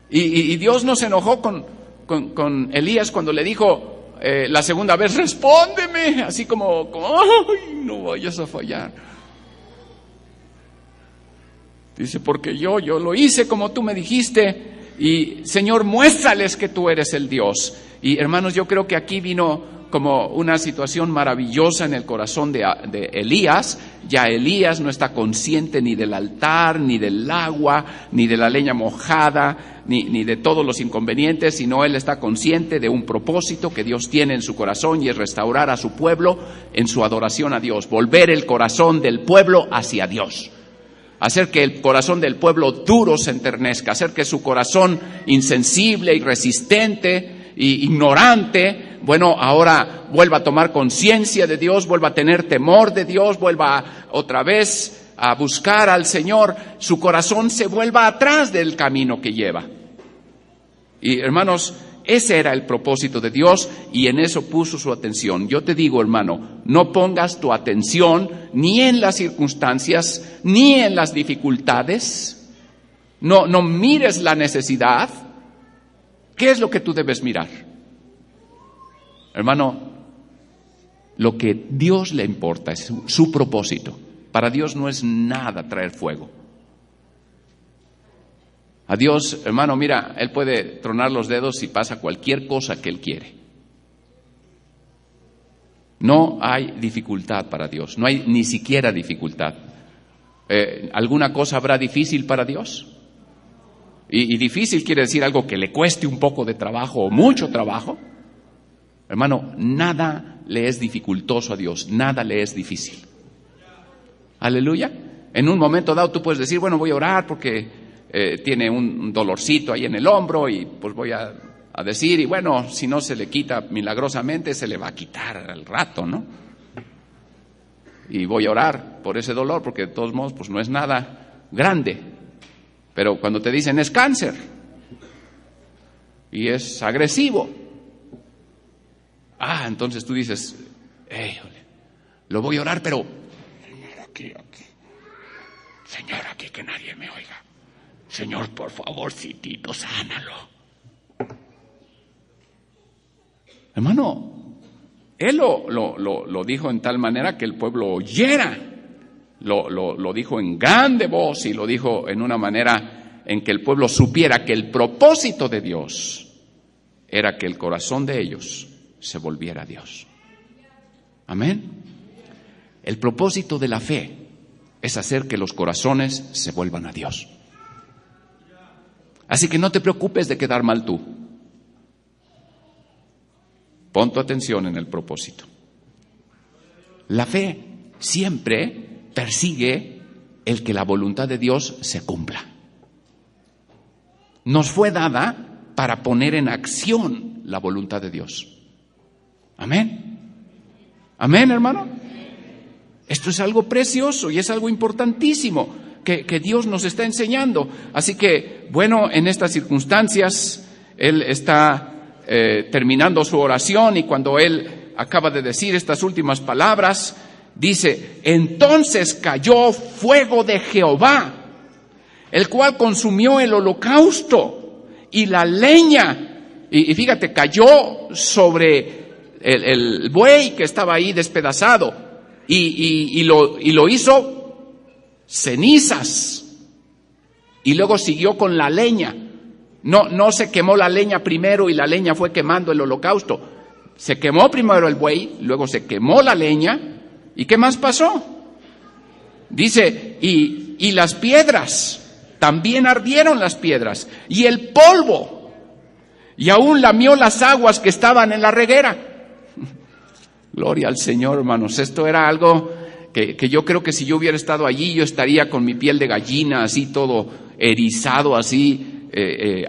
Y Dios no se enojó con Elías cuando le dijo la segunda vez, respóndeme. Así como ay, no vayas a fallar. Dice, porque yo lo hice como tú me dijiste. Y Señor, muéstrales que tú eres el Dios. Y hermanos, yo creo que aquí vino como una situación maravillosa en el corazón de Elías. Ya Elías no está consciente ni del altar, ni del agua, ni de la leña mojada, ni de todos los inconvenientes, sino él está consciente de un propósito que Dios tiene en su corazón, y es restaurar a su pueblo en su adoración a Dios, volver el corazón del pueblo hacia Dios. Hacer que el corazón del pueblo duro se enternezca, hacer que su corazón insensible y resistente e ignorante, bueno, ahora vuelva a tomar conciencia de Dios, vuelva a tener temor de Dios, vuelva otra vez a buscar al Señor, su corazón se vuelva atrás del camino que lleva. Y hermanos, ese era el propósito de Dios y en eso puso su atención. Yo te digo, hermano, no pongas tu atención ni en las circunstancias, ni en las dificultades. No mires la necesidad. ¿Qué es lo que tú debes mirar? Hermano, lo que Dios le importa es su propósito. Para Dios no es nada traer fuego. A Dios, hermano, mira, Él puede tronar los dedos y pasa cualquier cosa que Él quiere. No hay dificultad para Dios, no hay ni siquiera dificultad. ¿Alguna cosa habrá difícil para Dios? Y difícil quiere decir algo que le cueste un poco de trabajo o mucho trabajo. Hermano, nada le es dificultoso a Dios, nada le es difícil. Aleluya. En un momento dado tú puedes decir, bueno, voy a orar porque tiene un dolorcito ahí en el hombro y pues voy a decir, y bueno, si no se le quita milagrosamente, se le va a quitar al rato, ¿no? Y voy a orar por ese dolor porque de todos modos pues no es nada grande. Pero cuando te dicen es cáncer y es agresivo, entonces tú dices, lo voy a orar, pero Señor, aquí que nadie me oiga. Señor, por favor, Tito, sánalo. Hermano, Él lo dijo en tal manera que el pueblo oyera. Lo dijo en grande voz y lo dijo en una manera en que el pueblo supiera que el propósito de Dios era que el corazón de ellos se volviera a Dios. Amén. El propósito de la fe es hacer que los corazones se vuelvan a Dios. Así que no te preocupes de quedar mal tú. Pon tu atención en el propósito. La fe siempre persigue el que la voluntad de Dios se cumpla. Nos fue dada para poner en acción la voluntad de Dios. Amén. Amén, hermano. Esto es algo precioso y es algo importantísimo que Dios nos está enseñando. Así que, bueno, en estas circunstancias, Él está terminando su oración y cuando Él acaba de decir estas últimas palabras, dice: entonces cayó fuego de Jehová, el cual consumió el holocausto y la leña. Y fíjate, cayó sobre el buey que estaba ahí despedazado y lo hizo cenizas. Y luego siguió con la leña. No se quemó la leña primero y la leña fue quemando el holocausto. Se quemó primero el buey, luego se quemó la leña. ¿Y qué más pasó? Dice, y las piedras, también ardieron las piedras, y el polvo, y aún lamió las aguas que estaban en la reguera. Gloria al Señor, hermanos. Esto era algo que yo creo que si yo hubiera estado allí, yo estaría con mi piel de gallina, así todo erizado, así,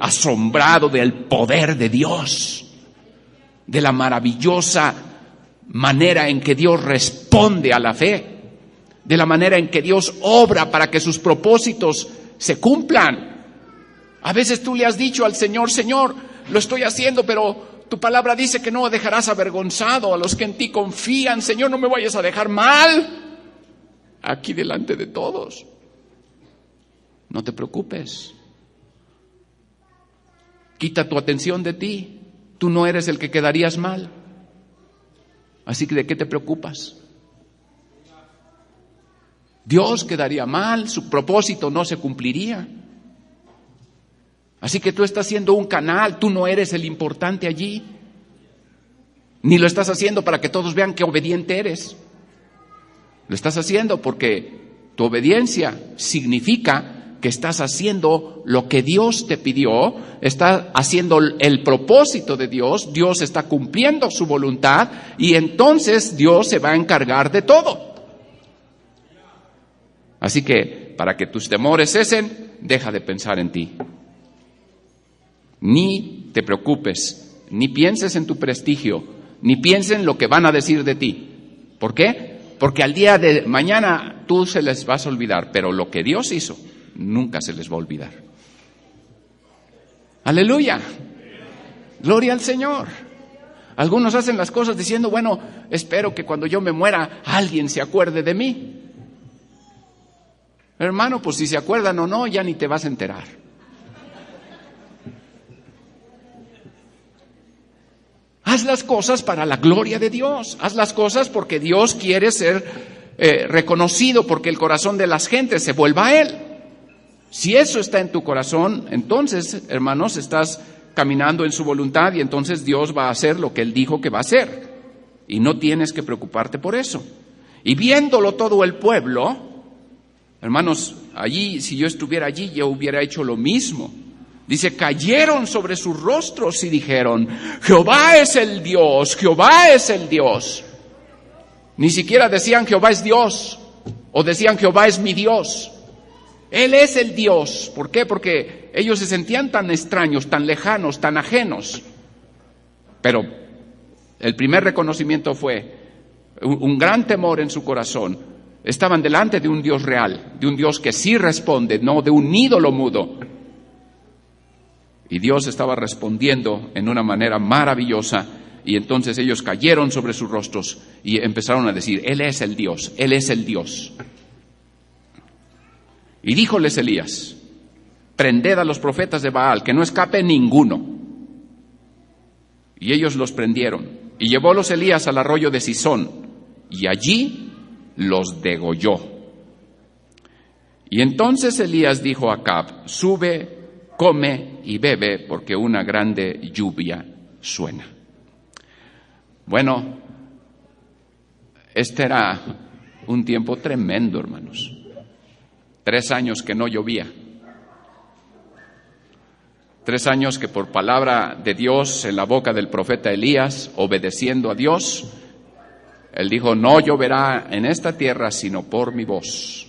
asombrado del poder de Dios, de la maravillosa manera en que Dios responde a la fe, de la manera en que Dios obra para que sus propósitos se cumplan. A veces tú le has dicho al Señor: Señor, lo estoy haciendo, pero tu palabra dice que no dejarás avergonzado a los que en ti confían. Señor, no me vayas a dejar mal aquí delante de todos. No te preocupes. Quita tu atención de ti. Tú no eres el que quedarías mal. Así que ¿de qué te preocupas? Dios quedaría mal, su propósito no se cumpliría. Así que tú estás siendo un canal, tú no eres el importante allí. Ni lo estás haciendo para que todos vean qué obediente eres. Lo estás haciendo porque tu obediencia significa que estás haciendo lo que Dios te pidió, estás haciendo el propósito de Dios, Dios está cumpliendo su voluntad y entonces Dios se va a encargar de todo. Así que, para que tus temores cesen, deja de pensar en ti. Ni te preocupes, ni pienses en tu prestigio, ni pienses en lo que van a decir de ti. ¿Por qué? Porque al día de mañana tú se les vas a olvidar, pero lo que Dios hizo nunca se les va a olvidar. Aleluya. Gloria al Señor. Algunos hacen las cosas diciendo: bueno, espero que cuando yo me muera alguien se acuerde de mí. Hermano, pues si se acuerdan o no, ya ni te vas a enterar. Haz las cosas para la gloria de Dios. Haz las cosas porque Dios quiere ser reconocido, porque el corazón de las gentes se vuelva a Él. Si eso está en tu corazón, entonces, hermanos, estás caminando en su voluntad y entonces Dios va a hacer lo que Él dijo que va a hacer. Y no tienes que preocuparte por eso. Y viéndolo todo el pueblo, hermanos, allí, si yo estuviera allí, yo hubiera hecho lo mismo. Dice, cayeron sobre sus rostros y dijeron: Jehová es el Dios, Jehová es el Dios. Ni siquiera decían Jehová es Dios, o decían Jehová es mi Dios. Él es el Dios. ¿Por qué? Porque ellos se sentían tan extraños, tan lejanos, tan ajenos. Pero el primer reconocimiento fue un gran temor en su corazón. Estaban delante de un Dios real, de un Dios que sí responde, no de un ídolo mudo. Y Dios estaba respondiendo en una manera maravillosa. Y entonces ellos cayeron sobre sus rostros y empezaron a decir: Él es el Dios, Él es el Dios. Y díjoles Elías: prended a los profetas de Baal, que no escape ninguno. Y ellos los prendieron. Y llevólos Elías al arroyo de Sisón, y allí los degolló. Y entonces Elías dijo a Acab: sube, come y bebe, porque una grande lluvia suena. Bueno, este era un tiempo tremendo, hermanos. 3 años que no llovía. 3 años que por palabra de Dios en la boca del profeta Elías, obedeciendo a Dios, él dijo, no lloverá en esta tierra sino por mi voz.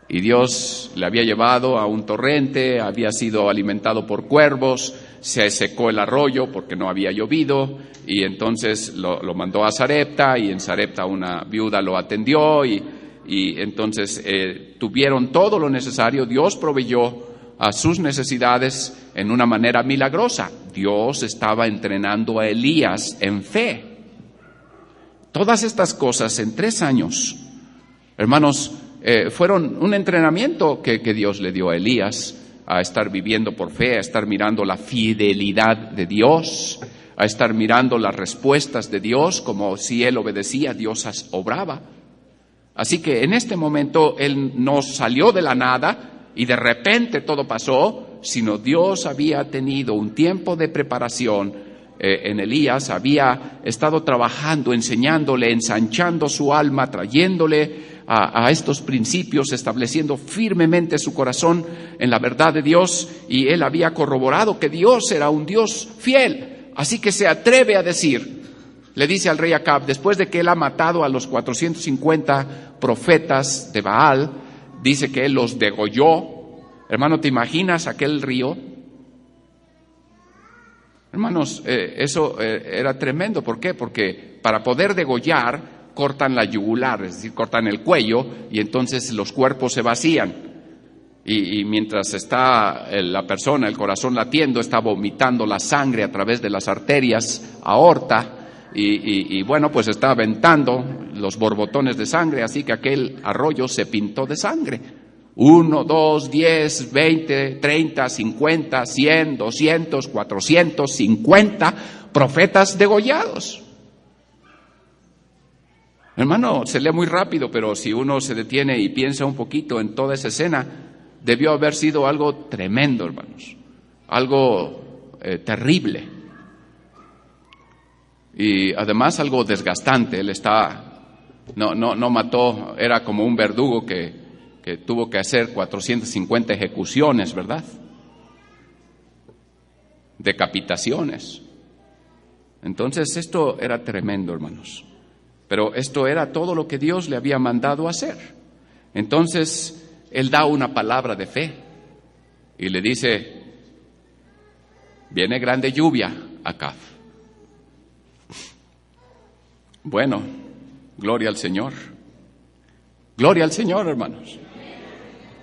Y Dios le había llevado a un torrente, había sido alimentado por cuervos, se secó el arroyo porque no había llovido, y entonces lo mandó a Sarepta, y en Sarepta una viuda lo atendió, y entonces tuvieron todo lo necesario. Dios proveyó a sus necesidades en una manera milagrosa. Dios estaba entrenando a Elías en fe. Todas estas cosas en 3 años, hermanos, fueron un entrenamiento que Dios le dio a Elías a estar viviendo por fe, a estar mirando la fidelidad de Dios, a estar mirando las respuestas de Dios, como si él obedecía, Dios obraba. Así que en este momento él no salió de la nada y de repente todo pasó, sino Dios había tenido un tiempo de preparación en Elías, había estado trabajando, enseñándole, ensanchando su alma, trayéndole a estos principios, estableciendo firmemente su corazón en la verdad de Dios, y él había corroborado que Dios era un Dios fiel. Así que se atreve a decir, le dice al rey Acab, después de que él ha matado a los 450 profetas de Baal, dice que él los degolló. Hermano, ¿te imaginas aquel río? Hermanos, eso era tremendo. ¿Por qué? Porque para poder degollar, cortan la yugular, es decir, cortan el cuello, y entonces los cuerpos se vacían. Y mientras está la persona, el corazón latiendo, está vomitando la sangre a través de las arterias, aorta, y bueno, pues está aventando los borbotones de sangre, así que aquel arroyo se pintó de sangre. 1, 2, 10, 20, 30, 50, 100, 200, 450 profetas degollados. Hermano, se lee muy rápido, pero si uno se detiene y piensa un poquito en toda esa escena, debió haber sido algo tremendo, hermanos, algo terrible, y además algo desgastante. Él no mató, era como un verdugo que tuvo que hacer 450 ejecuciones, ¿verdad? Decapitaciones. Entonces esto era tremendo, hermanos. Pero esto era todo lo que Dios le había mandado hacer. Entonces él da una palabra de fe y le dice, viene grande lluvia acá. Bueno, gloria al Señor. Gloria al Señor, hermanos.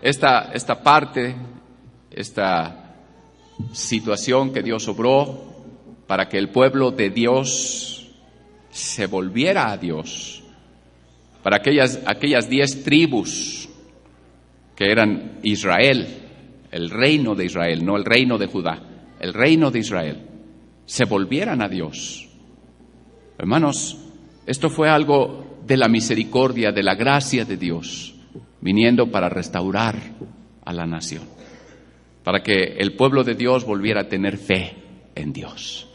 Esta parte, esta situación que Dios obró para que el pueblo de Dios se volviera a Dios, para aquellas 10 tribus que eran Israel, el reino de Israel, no el reino de Judá, el reino de Israel, se volvieran a Dios. Hermanos, esto fue algo de la misericordia, de la gracia de Dios, viniendo para restaurar a la nación, para que el pueblo de Dios volviera a tener fe en Dios,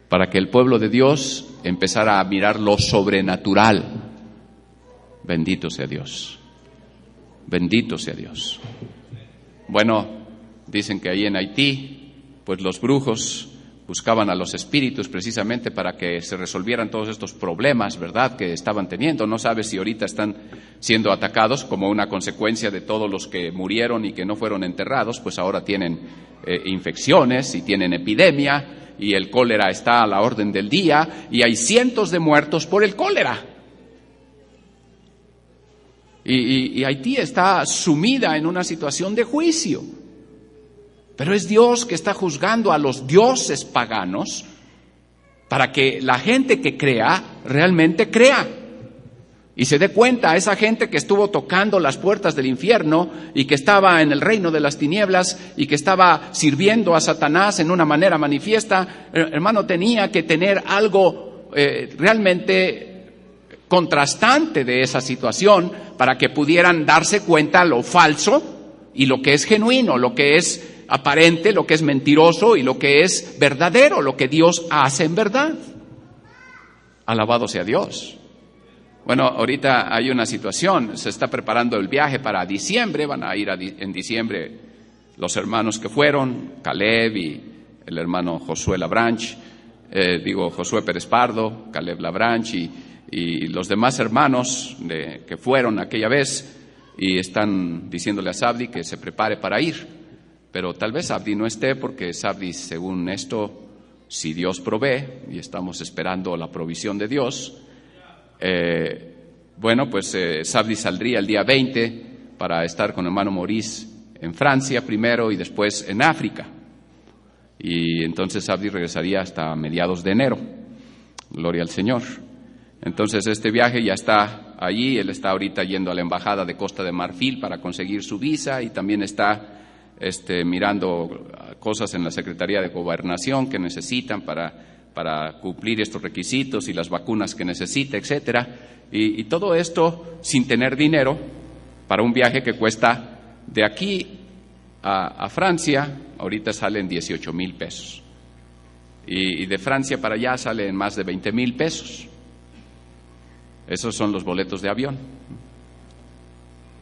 para que el pueblo de Dios empezara a mirar lo sobrenatural. Bendito sea Dios. Bendito sea Dios. Bueno, dicen que ahí en Haití, pues los brujos buscaban a los espíritus precisamente para que se resolvieran todos estos problemas, ¿verdad?, que estaban teniendo. No sabe si ahorita están siendo atacados como una consecuencia de todos los que murieron y que no fueron enterrados, pues ahora tienen infecciones y tienen epidemia, y el cólera está a la orden del día, y hay cientos de muertos por el cólera. Y Haití está sumida en una situación de juicio. Pero es Dios que está juzgando a los dioses paganos para que la gente que crea, realmente crea. Y se dé cuenta a esa gente que estuvo tocando las puertas del infierno y que estaba en el reino de las tinieblas y que estaba sirviendo a Satanás en una manera manifiesta. Hermano, tenía que tener algo realmente contrastante de esa situación para que pudieran darse cuenta lo falso y lo que es genuino, lo que es aparente, lo que es mentiroso y lo que es verdadero, lo que Dios hace en verdad. Alabado sea Dios. Bueno, ahorita hay una situación, se está preparando el viaje para diciembre, van a ir en diciembre los hermanos que fueron, Caleb y el hermano Josué Labranche, Josué Pérez Pardo, Caleb Labranche y los demás hermanos que fueron aquella vez, y están diciéndole a Sabdi que se prepare para ir. Pero tal vez Sabdi no esté, porque Sabdi, según esto, si Dios provee, y estamos esperando la provisión de Dios, Sabdi saldría el día 20 para estar con el hermano Maurice en Francia primero y después en África. Y entonces Sabdi regresaría hasta mediados de enero. Gloria al Señor. Entonces este viaje ya está allí. Él está ahorita yendo a la embajada de Costa de Marfil para conseguir su visa, y también está mirando cosas en la Secretaría de Gobernación que necesitan para cumplir estos requisitos y las vacunas que necesita, etcétera. Y todo esto sin tener dinero para un viaje que cuesta de aquí a Francia, ahorita salen 18,000 pesos. Y de Francia para allá salen más de 20,000 pesos. Esos son los boletos de avión,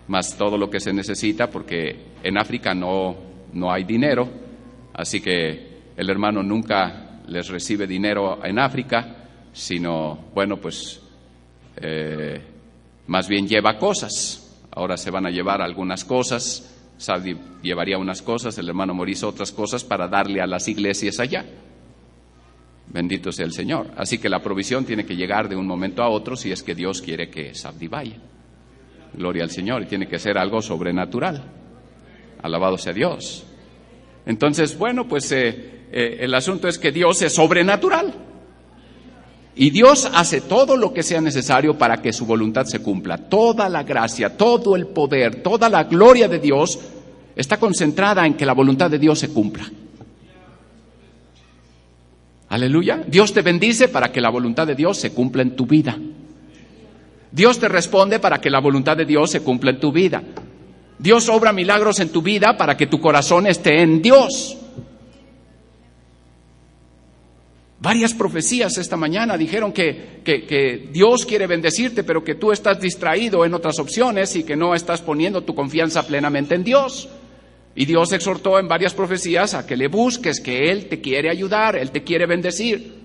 más todo lo que se necesita, porque en África no hay dinero, así que el hermano nunca les recibe dinero en África, sino, más bien lleva cosas. Ahora se van a llevar algunas cosas, Sabdi llevaría unas cosas, el hermano Maurice otras cosas para darle a las iglesias allá. Bendito sea el Señor. Así que la provisión tiene que llegar de un momento a otro si es que Dios quiere que Sabdi vaya. Gloria al Señor. Y tiene que ser algo sobrenatural. Alabado sea Dios. Entonces, el asunto es que Dios es sobrenatural. Y Dios hace todo lo que sea necesario para que su voluntad se cumpla. Toda la gracia, todo el poder, toda la gloria de Dios está concentrada en que la voluntad de Dios se cumpla. Aleluya. Dios te bendice para que la voluntad de Dios se cumpla en tu vida. Dios te responde para que la voluntad de Dios se cumpla en tu vida. Dios obra milagros en tu vida para que tu corazón esté en Dios. Varias profecías esta mañana dijeron que Dios quiere bendecirte, pero que tú estás distraído en otras opciones y que no estás poniendo tu confianza plenamente en Dios. Y Dios exhortó en varias profecías a que le busques, que Él te quiere ayudar, Él te quiere bendecir.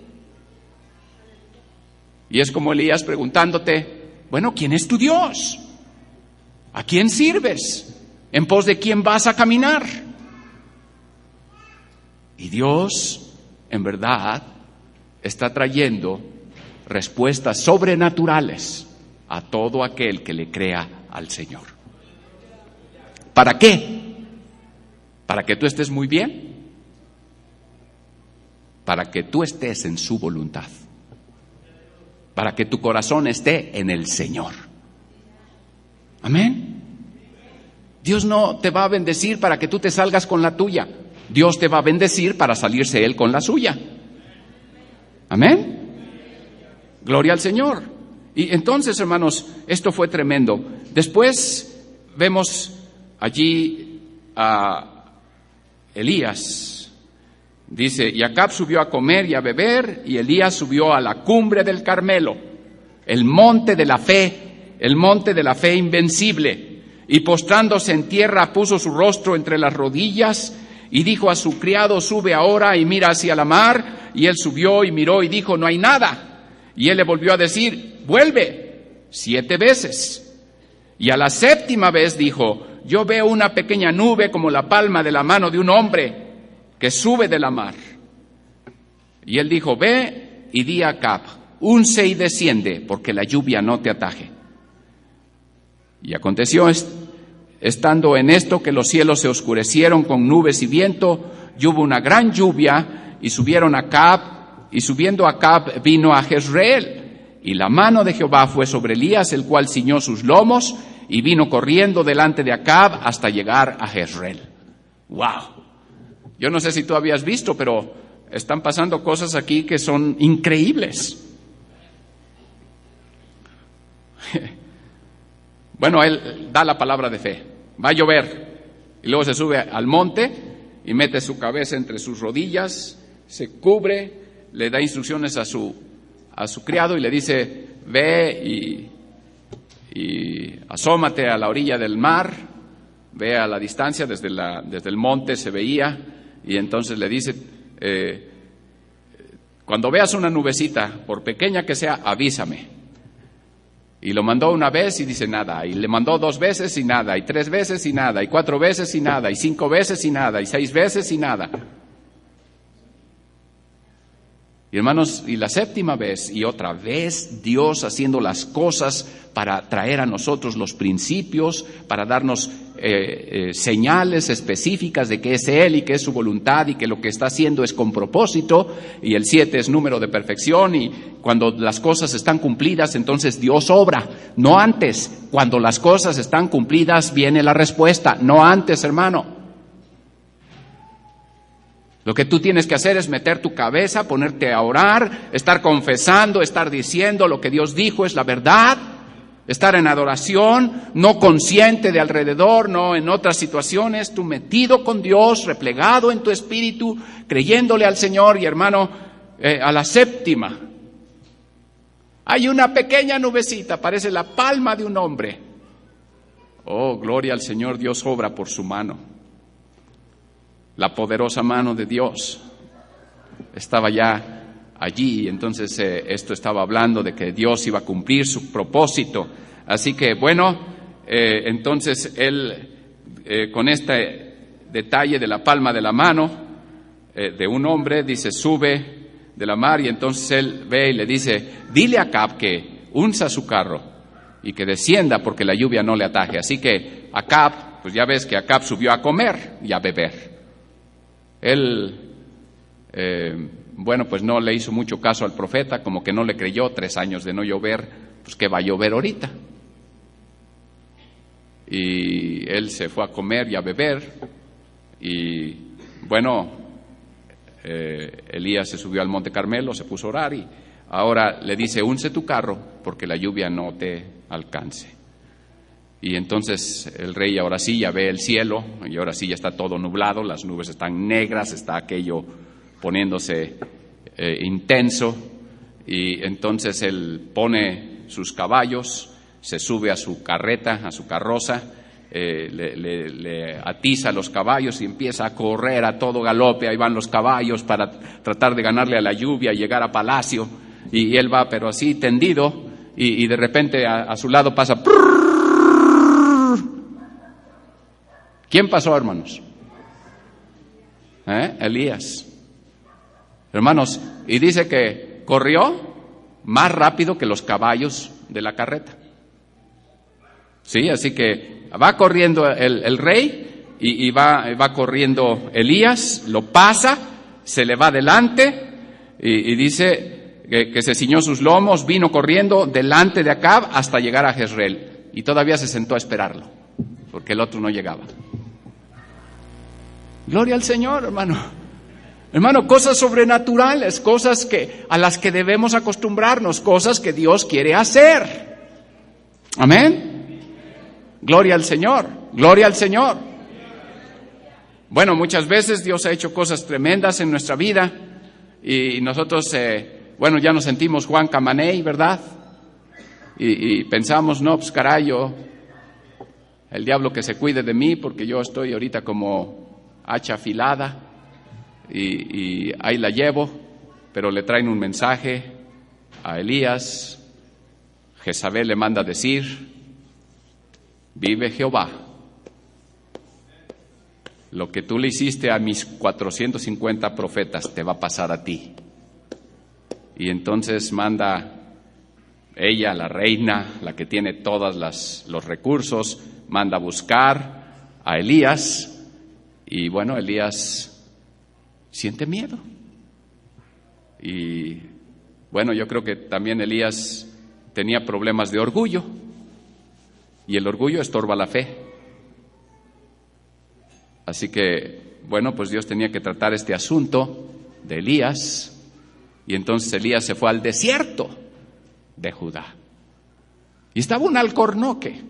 Y es como Elías preguntándote, ¿quién es tu Dios? ¿A quién sirves? ¿En pos de quién vas a caminar? Y Dios, en verdad, está trayendo respuestas sobrenaturales a todo aquel que le crea al Señor. ¿Para qué? ¿Para que tú estés muy bien? Para que tú estés en su voluntad. Para que tu corazón esté en el Señor. Amén. Dios no te va a bendecir para que tú te salgas con la tuya. Dios te va a bendecir para salirse Él con la suya. Amén. Gloria al Señor. Y entonces, hermanos, esto fue tremendo. Después vemos allí a Elías. Dice, y Acab subió a comer y a beber, y Elías subió a la cumbre del Carmelo, el monte de la fe invencible, y postrándose en tierra puso su rostro entre las rodillas, y dijo a su criado, sube ahora y mira hacia la mar, y él subió y miró y dijo, no hay nada. Y él le volvió a decir, vuelve 7 veces. Y a la 7ª vez dijo, yo veo una pequeña nube como la palma de la mano de un hombre que sube de la mar. Y él dijo, ve y di a Acab, unce y desciende, porque la lluvia no te ataje. Y aconteció, estando en esto, que los cielos se oscurecieron con nubes y viento, y hubo una gran lluvia, y subieron a Acab, y subiendo Acab vino a Jezreel. Y la mano de Jehová fue sobre Elías, el cual ciñó sus lomos, y vino corriendo delante de Acab hasta llegar a Jezreel. ¡Wow! Yo no sé si tú habías visto, pero están pasando cosas aquí que son increíbles. Él da la palabra de fe. Va a llover. Y luego se sube al monte y mete su cabeza entre sus rodillas, se cubre, le da instrucciones a su criado y le dice, ve y asómate a la orilla del mar, ve a la distancia, desde el monte se veía, y entonces le dice, cuando veas una nubecita, por pequeña que sea, avísame. Y lo mandó una vez y dice nada, y le mandó 2 veces y nada, y 3 veces y nada, y 4 veces y nada, y 5 veces y nada, y 6 veces y nada. Y hermanos, y la 7ª vez, y otra vez Dios haciendo las cosas para traer a nosotros los principios, para darnos señales específicas de que es Él y que es su voluntad y que lo que está haciendo es con propósito, y el 7 es número de perfección, y cuando las cosas están cumplidas, entonces Dios obra, no antes. Cuando las cosas están cumplidas viene la respuesta, no antes, hermano. Lo que tú tienes que hacer es meter tu cabeza, ponerte a orar, estar confesando, estar diciendo lo que Dios dijo es la verdad, estar en adoración, no consciente de alrededor, no en otras situaciones, tú metido con Dios, replegado en tu espíritu, creyéndole al Señor. Y hermano, a la 7ª, hay una pequeña nubecita, parece la palma de un hombre. Oh, gloria al Señor, Dios obra por su mano. La poderosa mano de Dios estaba ya allí, entonces esto estaba hablando de que Dios iba a cumplir su propósito. Así que bueno, entonces él con este detalle de la palma de la mano de un hombre, dice, sube de la mar, y entonces él ve y le dice, dile a Acab que unza su carro y que descienda porque la lluvia no le ataje. Así que Acab, pues ya ves que Acab subió a comer y a beber. Él, bueno, pues no le hizo mucho caso al profeta, como que no le creyó. 3 años de no llover, pues ¿qué va a llover ahorita? Y él se fue a comer y a beber, y bueno, Elías se subió al Monte Carmelo, se puso a orar, y ahora le dice, unce tu carro porque la lluvia no te alcance. Y entonces el rey ahora sí ya ve el cielo, y ahora sí ya está todo nublado, las nubes están negras, está aquello poniéndose intenso, y entonces él pone sus caballos, se sube a su carreta, a su carroza, le atiza a los caballos y empieza a correr a todo galope. Ahí van los caballos para tratar de ganarle a la lluvia y llegar a palacio, y él va pero así tendido, y de repente a su lado pasa... ¿Quién pasó, hermanos? Elías. Hermanos, y dice que corrió más rápido que los caballos de la carreta. Sí, así que va corriendo el rey y va corriendo Elías, lo pasa, se le va delante y dice que se ciñó sus lomos, vino corriendo delante de Acab hasta llegar a Jezreel, y todavía se sentó a esperarlo, porque el otro no llegaba. Gloria al Señor, hermano. Hermano, cosas sobrenaturales, cosas a las que debemos acostumbrarnos, cosas que Dios quiere hacer. Amén. Gloria al Señor, gloria al Señor. Bueno, muchas veces Dios ha hecho cosas tremendas en nuestra vida, y nosotros, bueno, ya nos sentimos Juan Camaney, ¿verdad? Y pensamos, no, pues caray, el diablo que se cuide de mí, porque yo estoy ahorita como hacha afilada, y ahí la llevo. Pero le traen un mensaje a Elías. Jezabel le manda decir, vive Jehová, lo que tú le hiciste a mis 450 profetas te va a pasar a ti. Y entonces manda ella, la reina, la que tiene todos los recursos, manda a buscar a Elías. Y bueno, Elías siente miedo. Y bueno, yo creo que también Elías tenía problemas de orgullo, y el orgullo estorba la fe. Así que, bueno, pues Dios tenía que tratar este asunto de Elías, y entonces Elías se fue al desierto de Judá. Y estaba un alcornoque,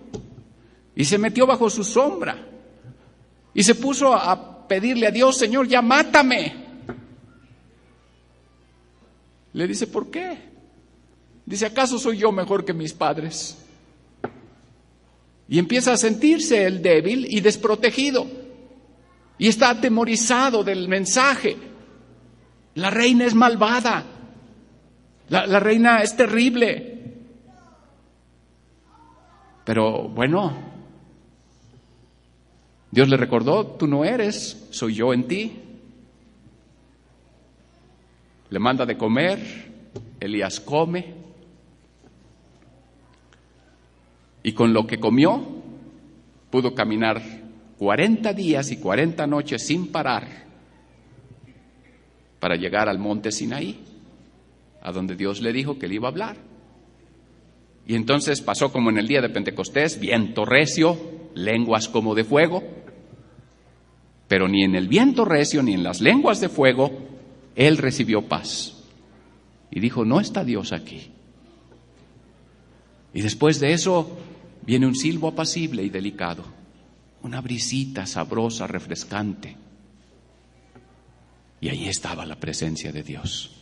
y se metió bajo su sombra, y se puso a pedirle a Dios, Señor, ya mátame. Le dice, ¿por qué? Dice, ¿acaso soy yo mejor que mis padres? Y empieza a sentirse el débil y desprotegido. Y está atemorizado del mensaje. La reina es malvada. La reina es terrible. Pero bueno, Dios le recordó, tú no eres, soy yo en ti. Le manda de comer, Elías come. Y con lo que comió, pudo caminar 40 días y 40 noches sin parar para llegar al monte Sinaí, a donde Dios le dijo que le iba a hablar. Y entonces pasó como en el día de Pentecostés, viento recio, lenguas como de fuego, pero ni en el viento recio ni en las lenguas de fuego él recibió paz. Y dijo, no está Dios aquí. Y después de eso viene un silbo apacible y delicado, una brisita sabrosa, refrescante. Y ahí estaba la presencia de Dios.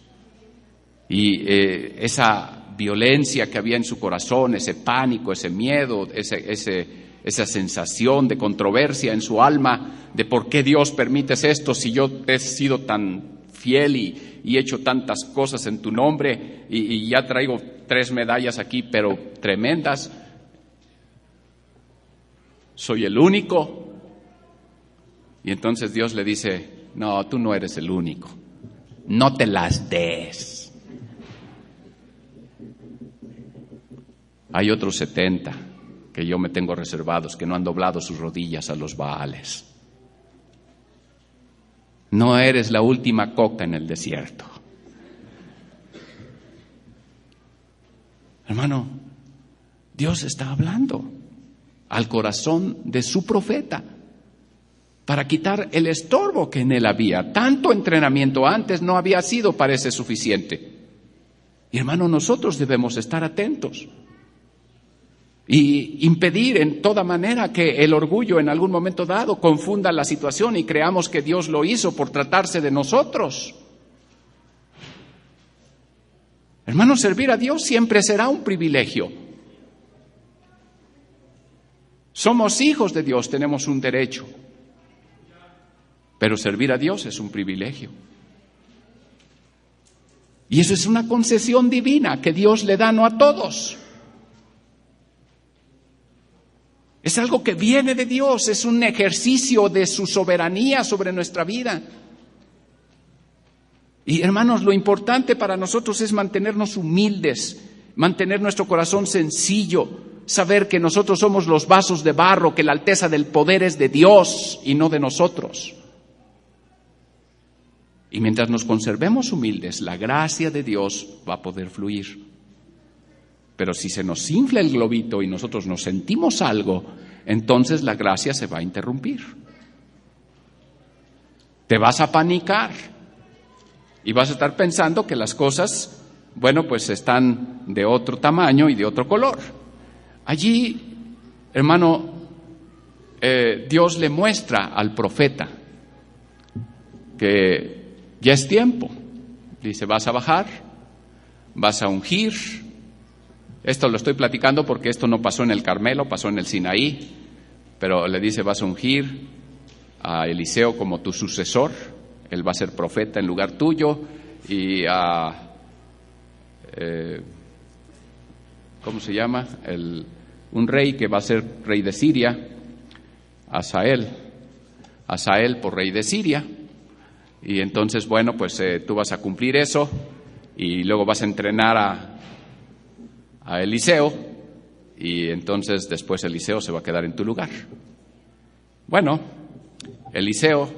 Y esa violencia que había en su corazón, ese pánico, ese miedo, esa sensación de controversia en su alma, de por qué Dios permites esto si yo he sido tan fiel y he hecho tantas cosas en tu nombre y ya traigo 3 medallas aquí, pero tremendas. Soy el único. Y entonces Dios le dice, no, tú no eres el único. No te las des. Hay otros 70 que yo me tengo reservados, que no han doblado sus rodillas a los Baales. No eres la última coca en el desierto. Hermano, Dios está hablando al corazón de su profeta para quitar el estorbo que en él había. Tanto entrenamiento antes no había sido, parece, suficiente. Y hermano, nosotros debemos estar atentos y impedir en toda manera que el orgullo en algún momento dado confunda la situación y creamos que Dios lo hizo por tratarse de nosotros. Hermano, servir a Dios siempre será un privilegio. Somos hijos de Dios, tenemos un derecho, pero servir a Dios es un privilegio. Y eso es una concesión divina que Dios le da no a todos. Es algo que viene de Dios, es un ejercicio de su soberanía sobre nuestra vida. Y hermanos, lo importante para nosotros es mantenernos humildes, mantener nuestro corazón sencillo, saber que nosotros somos los vasos de barro, que la alteza del poder es de Dios y no de nosotros. Y mientras nos conservemos humildes, la gracia de Dios va a poder fluir. Pero si se nos infla el globito y nosotros nos sentimos algo, entonces la gracia se va a interrumpir. Te vas a panicar y vas a estar pensando que las cosas, bueno, pues están de otro tamaño y de otro color. Allí, hermano, Dios le muestra al profeta que ya es tiempo. Dice, vas a bajar, vas a ungir. Esto lo estoy platicando porque esto no pasó en el Carmelo, pasó en el Sinaí. Pero le dice, vas a ungir a Eliseo como tu sucesor. Él va a ser profeta en lugar tuyo. Y a... ¿cómo se llama? Un rey que va a ser rey de Siria, Asael por rey de Siria. Y entonces, bueno, pues tú vas a cumplir eso y luego vas a entrenar a Eliseo y entonces después Eliseo se va a quedar en tu lugar. Bueno, Eliseo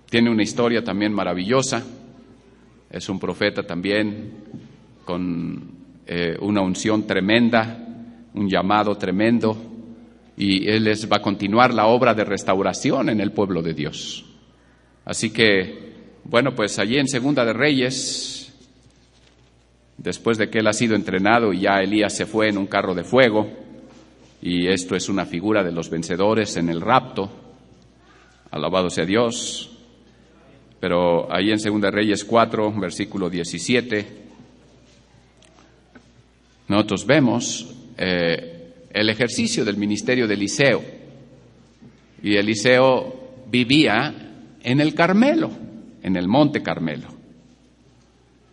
tiene una historia también maravillosa. Es un profeta también con una unción tremenda, un llamado tremendo, y él va a continuar la obra de restauración en el pueblo de Dios. Así que, bueno, pues allí en Segunda de Reyes, después de que él ha sido entrenado y ya Elías se fue en un carro de fuego, y esto es una figura de los vencedores en el rapto, alabado sea Dios. Pero ahí en Segunda de Reyes 4, versículo 17, nosotros vemos el ejercicio del ministerio de Eliseo. Y Eliseo vivía en el Carmelo, en el monte Carmelo.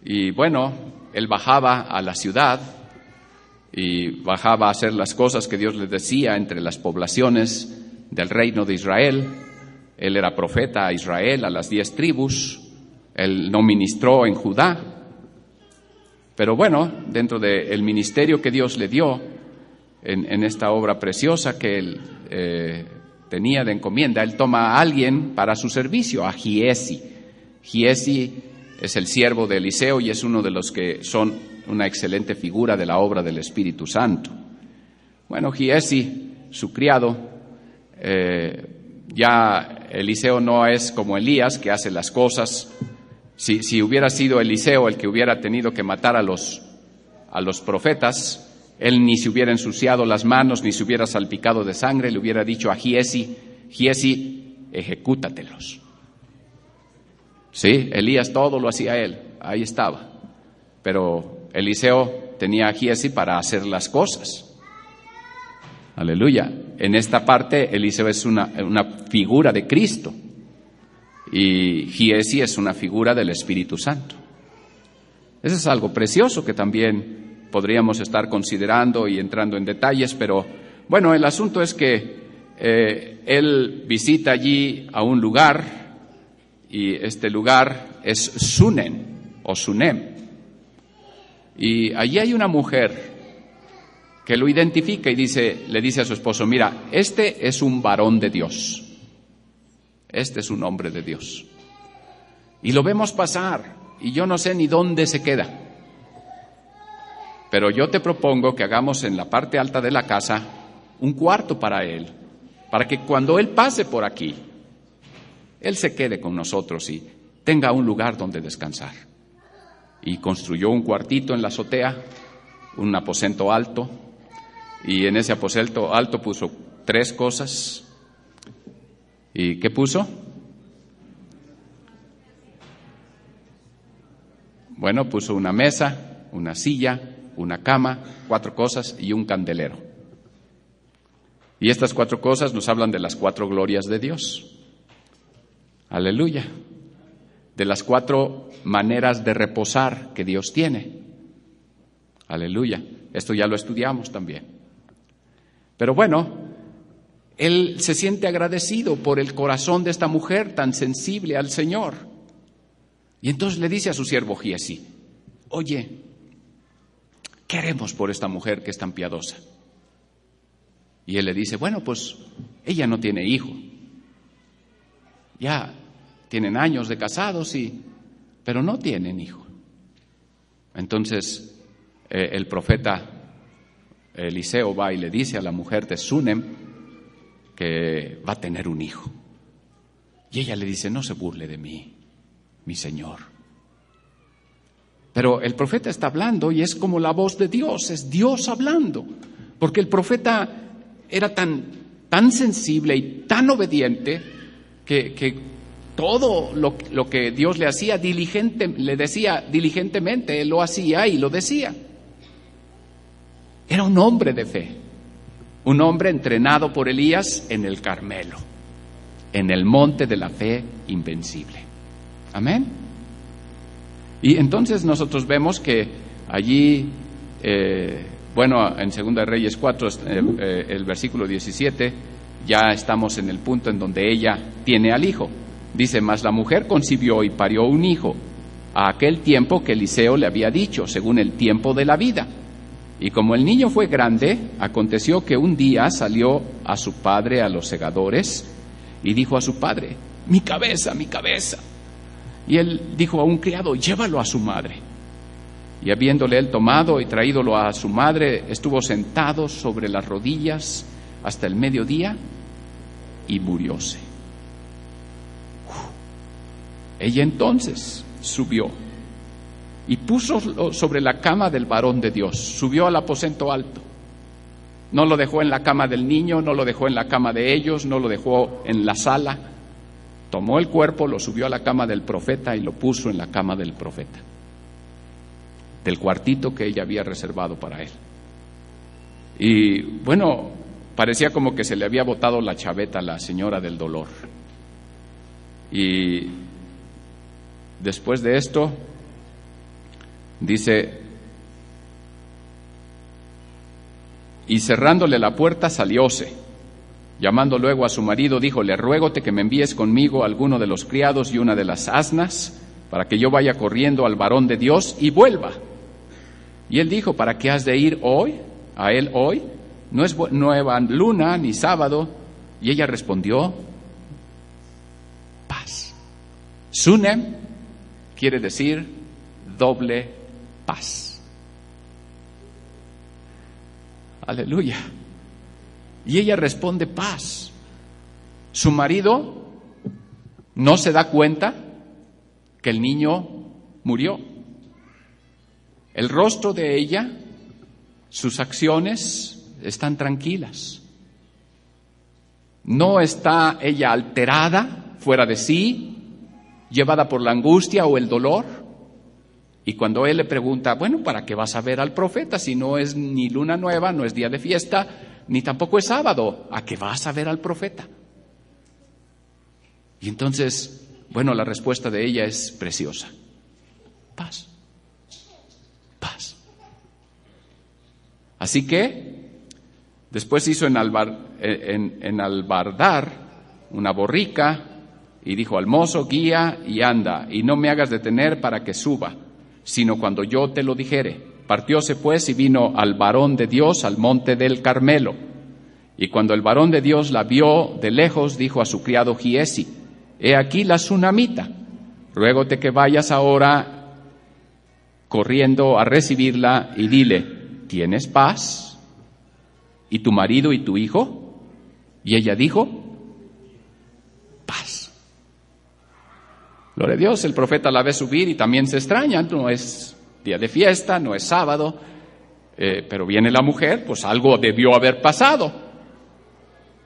Y bueno, él bajaba a la ciudad y bajaba a hacer las cosas que Dios le decía entre las poblaciones del reino de Israel. Él era profeta a Israel, a las 10 tribus. Él no ministró en Judá. Pero bueno, dentro del ministerio que Dios le dio en esta obra preciosa que él tenía de encomienda, él toma a alguien para su servicio, a Giesi. Giesi es el siervo de Eliseo y es uno de los que son una excelente figura de la obra del Espíritu Santo. Bueno, Giesi, su criado, ya Eliseo no es como Elías, que hace las cosas. Si hubiera sido Eliseo el que hubiera tenido que matar a los profetas, él ni se hubiera ensuciado las manos, ni se hubiera salpicado de sangre, le hubiera dicho a Giesi, ejecútatelos. Sí, Elías todo lo hacía él, ahí estaba. Pero Eliseo tenía a Giesi para hacer las cosas. Aleluya. En esta parte Eliseo es una figura de Cristo y Giesi es una figura del Espíritu Santo. Eso es algo precioso que también podríamos estar considerando y entrando en detalles, pero bueno, el asunto es que él visita allí a un lugar y este lugar es Sunem o Sunem. Y allí hay una mujer que lo identifica y le dice a su esposo, mira, este es un varón de Dios, este es un hombre de Dios. Y lo vemos pasar y yo no sé ni dónde se queda. Pero yo te propongo que hagamos en la parte alta de la casa un cuarto para él, para que cuando él pase por aquí, él se quede con nosotros y tenga un lugar donde descansar. Y construyó un cuartito en la azotea, un aposento alto, y en ese aposento alto puso 3 cosas. ¿Y qué puso? Bueno, puso una mesa, una silla, una cama, 4 cosas y un candelero. Y estas 4 cosas nos hablan de las 4 glorias de Dios. Aleluya. De las 4 maneras de reposar que Dios tiene. Aleluya. Esto ya lo estudiamos también. Pero bueno, él se siente agradecido por el corazón de esta mujer tan sensible al Señor. Y entonces le dice a su siervo Giesi, oye, ¿qué haremos por esta mujer que es tan piadosa? Y él le dice, bueno, pues ella no tiene hijo. Ya tienen años de casados, pero no tienen hijo. Entonces el profeta Eliseo va y le dice a la mujer de Sunem que va a tener un hijo. Y ella le dice, no se burle de mí, mi señor. Pero el profeta está hablando y es como la voz de Dios, es Dios hablando. Porque el profeta era tan sensible y tan obediente que todo lo que Dios le decía diligentemente, él lo hacía y lo decía. Era un hombre de fe, un hombre entrenado por Elías en el Carmelo, en el monte de la fe invencible. Amén. Y entonces nosotros vemos que allí, en 2 Reyes 4, el versículo 17, ya estamos en el punto en donde ella tiene al hijo. Dice, mas la mujer concibió y parió un hijo a aquel tiempo que Eliseo le había dicho, según el tiempo de la vida. Y como el niño fue grande, aconteció que un día salió a su padre a los segadores y dijo a su padre, mi cabeza, mi cabeza. Y él dijo a un criado, llévalo a su madre. Y habiéndole él tomado y traídolo a su madre, estuvo sentado sobre las rodillas hasta el mediodía y murióse. Ella entonces subió y puso sobre la cama del varón de Dios, subió al aposento alto. No lo dejó en la cama del niño, no lo dejó en la cama de ellos, no lo dejó en la sala. Tomó el cuerpo, lo subió a la cama del profeta y lo puso en la cama del profeta, del cuartito que ella había reservado para él. Y bueno, parecía como que se le había botado la chaveta a la señora del dolor. Y después de esto, dice, y cerrándole la puerta salióse. Llamando luego a su marido, dijo, le ruégote que me envíes conmigo alguno de los criados y una de las asnas, para que yo vaya corriendo al varón de Dios y vuelva. Y él dijo, ¿para qué has de ir hoy? A él hoy. No es nueva luna ni sábado. Y ella respondió, paz. Sunem quiere decir doble paz. Aleluya. Y ella responde, paz. Su marido no se da cuenta que el niño murió. El rostro de ella, sus acciones están tranquilas. No está ella alterada, fuera de sí, llevada por la angustia o el dolor. Y cuando él le pregunta, bueno, ¿para qué vas a ver al profeta si no es ni luna nueva, no es día de fiesta, ni tampoco es sábado? ¿A qué vas a ver al profeta? Y entonces, bueno, la respuesta de ella es preciosa. Paz. Paz. Así que después hizo enalbardar una borrica y dijo al mozo, guía y anda, y no me hagas detener para que suba, sino cuando yo te lo dijere. Partióse pues y vino al varón de Dios al monte del Carmelo. Y cuando el varón de Dios la vio de lejos, dijo a su criado Giesi, he aquí la sunamita, ruégote que vayas ahora corriendo a recibirla y dile, ¿tienes paz? ¿Y tu marido y tu hijo? Y ella dijo, paz. Gloria a Dios, el profeta la ve subir y también se extraña, no es día de fiesta, no es sábado, pero viene la mujer, pues algo debió haber pasado.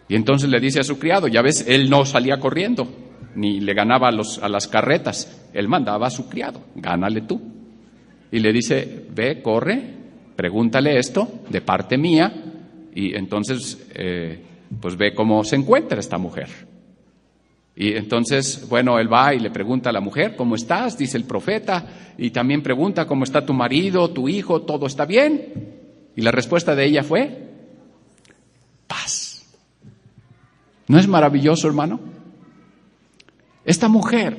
Y entonces le dice a su criado, ya ves, él no salía corriendo, ni le ganaba a las carretas, él mandaba a su criado, gánale tú. Y le dice, ve, corre, pregúntale esto de parte mía, y entonces pues ve cómo se encuentra esta mujer. Y entonces, bueno, él va y le pregunta a la mujer, ¿cómo estás? Dice el profeta, y también pregunta, ¿cómo está tu marido, tu hijo? ¿Todo está bien? Y la respuesta de ella fue, paz. ¿No es maravilloso, hermano? Esta mujer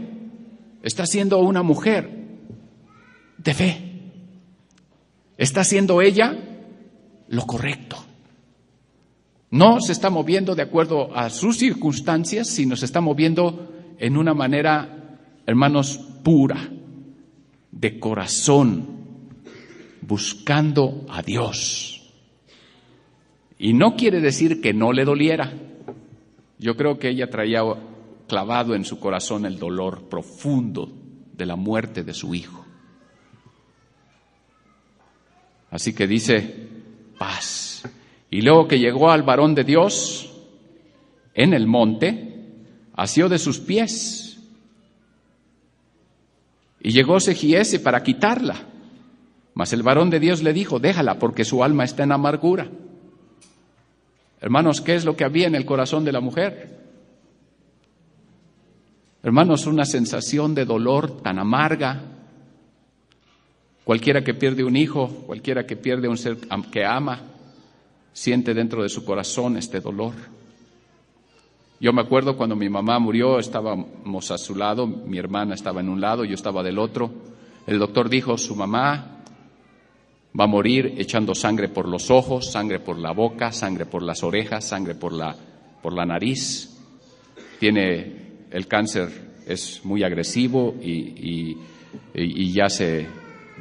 está siendo una mujer de fe. Está haciendo ella lo correcto. No se está moviendo de acuerdo a sus circunstancias, sino se está moviendo en una manera, hermanos, pura, de corazón, buscando a Dios. Y no quiere decir que no le doliera. Yo creo que ella traía clavado en su corazón el dolor profundo de la muerte de su hijo. Así que dice, paz. Y luego que llegó al varón de Dios en el monte, asió de sus pies. Y llegóse Giese para quitarla. Mas el varón de Dios le dijo, déjala, porque su alma está en amargura. Hermanos, ¿qué es lo que había en el corazón de la mujer? Hermanos, una sensación de dolor tan amarga. Cualquiera que pierde un hijo, cualquiera que pierde un ser que ama, siente dentro de su corazón este dolor. Yo me acuerdo cuando mi mamá murió, estábamos a su lado, mi hermana estaba en un lado, yo estaba del otro. El doctor dijo, su mamá va a morir echando sangre por los ojos, sangre por la boca, sangre por las orejas, sangre por la nariz. El cáncer es muy agresivo y ya se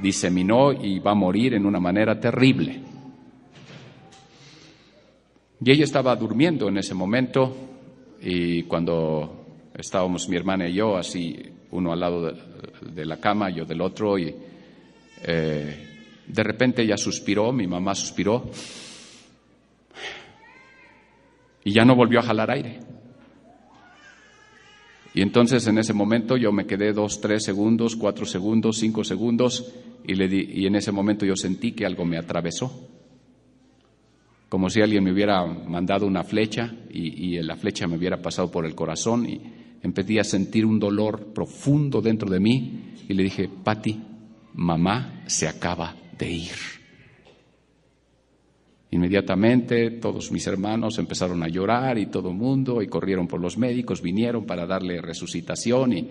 diseminó y va a morir en una manera terrible. Y ella estaba durmiendo en ese momento y cuando estábamos mi hermana y yo, así uno al lado de la cama, yo del otro, y de repente ella suspiró, mi mamá suspiró y ya no volvió a jalar aire. Y entonces en ese momento yo me quedé 2, 3 segundos, 4 segundos, 5 segundos y en ese momento yo sentí que algo me atravesó. como si alguien me hubiera mandado una flecha y la flecha me hubiera pasado por el corazón y empecé a sentir un dolor profundo dentro de mí y le dije: Pati, mamá se acaba de ir. Inmediatamente todos mis hermanos empezaron a llorar y todo el mundo, y corrieron por los médicos, vinieron para darle resucitación y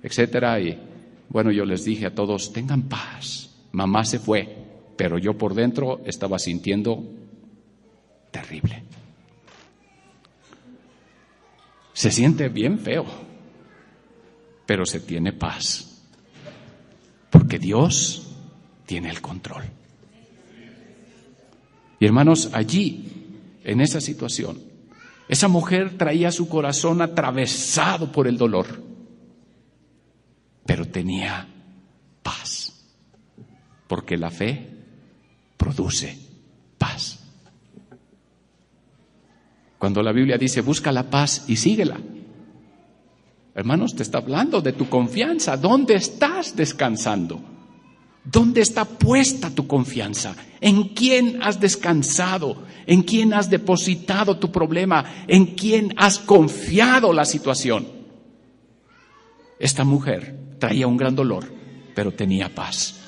etcétera. Y bueno, yo les dije a todos: tengan paz, mamá se fue, pero yo por dentro estaba sintiendo terrible. Se siente bien feo, pero se tiene paz, porque Dios tiene el control. Y hermanos, allí, en esa situación, esa mujer traía su corazón atravesado por el dolor, pero tenía paz, porque la fe produce paz. Cuando la Biblia dice: busca la paz y síguela, hermanos, te está hablando de tu confianza. ¿Dónde estás descansando? ¿Dónde está puesta tu confianza? ¿En quién has descansado? ¿En quién has depositado tu problema? ¿En quién has confiado la situación? Esta mujer traía un gran dolor, pero tenía paz.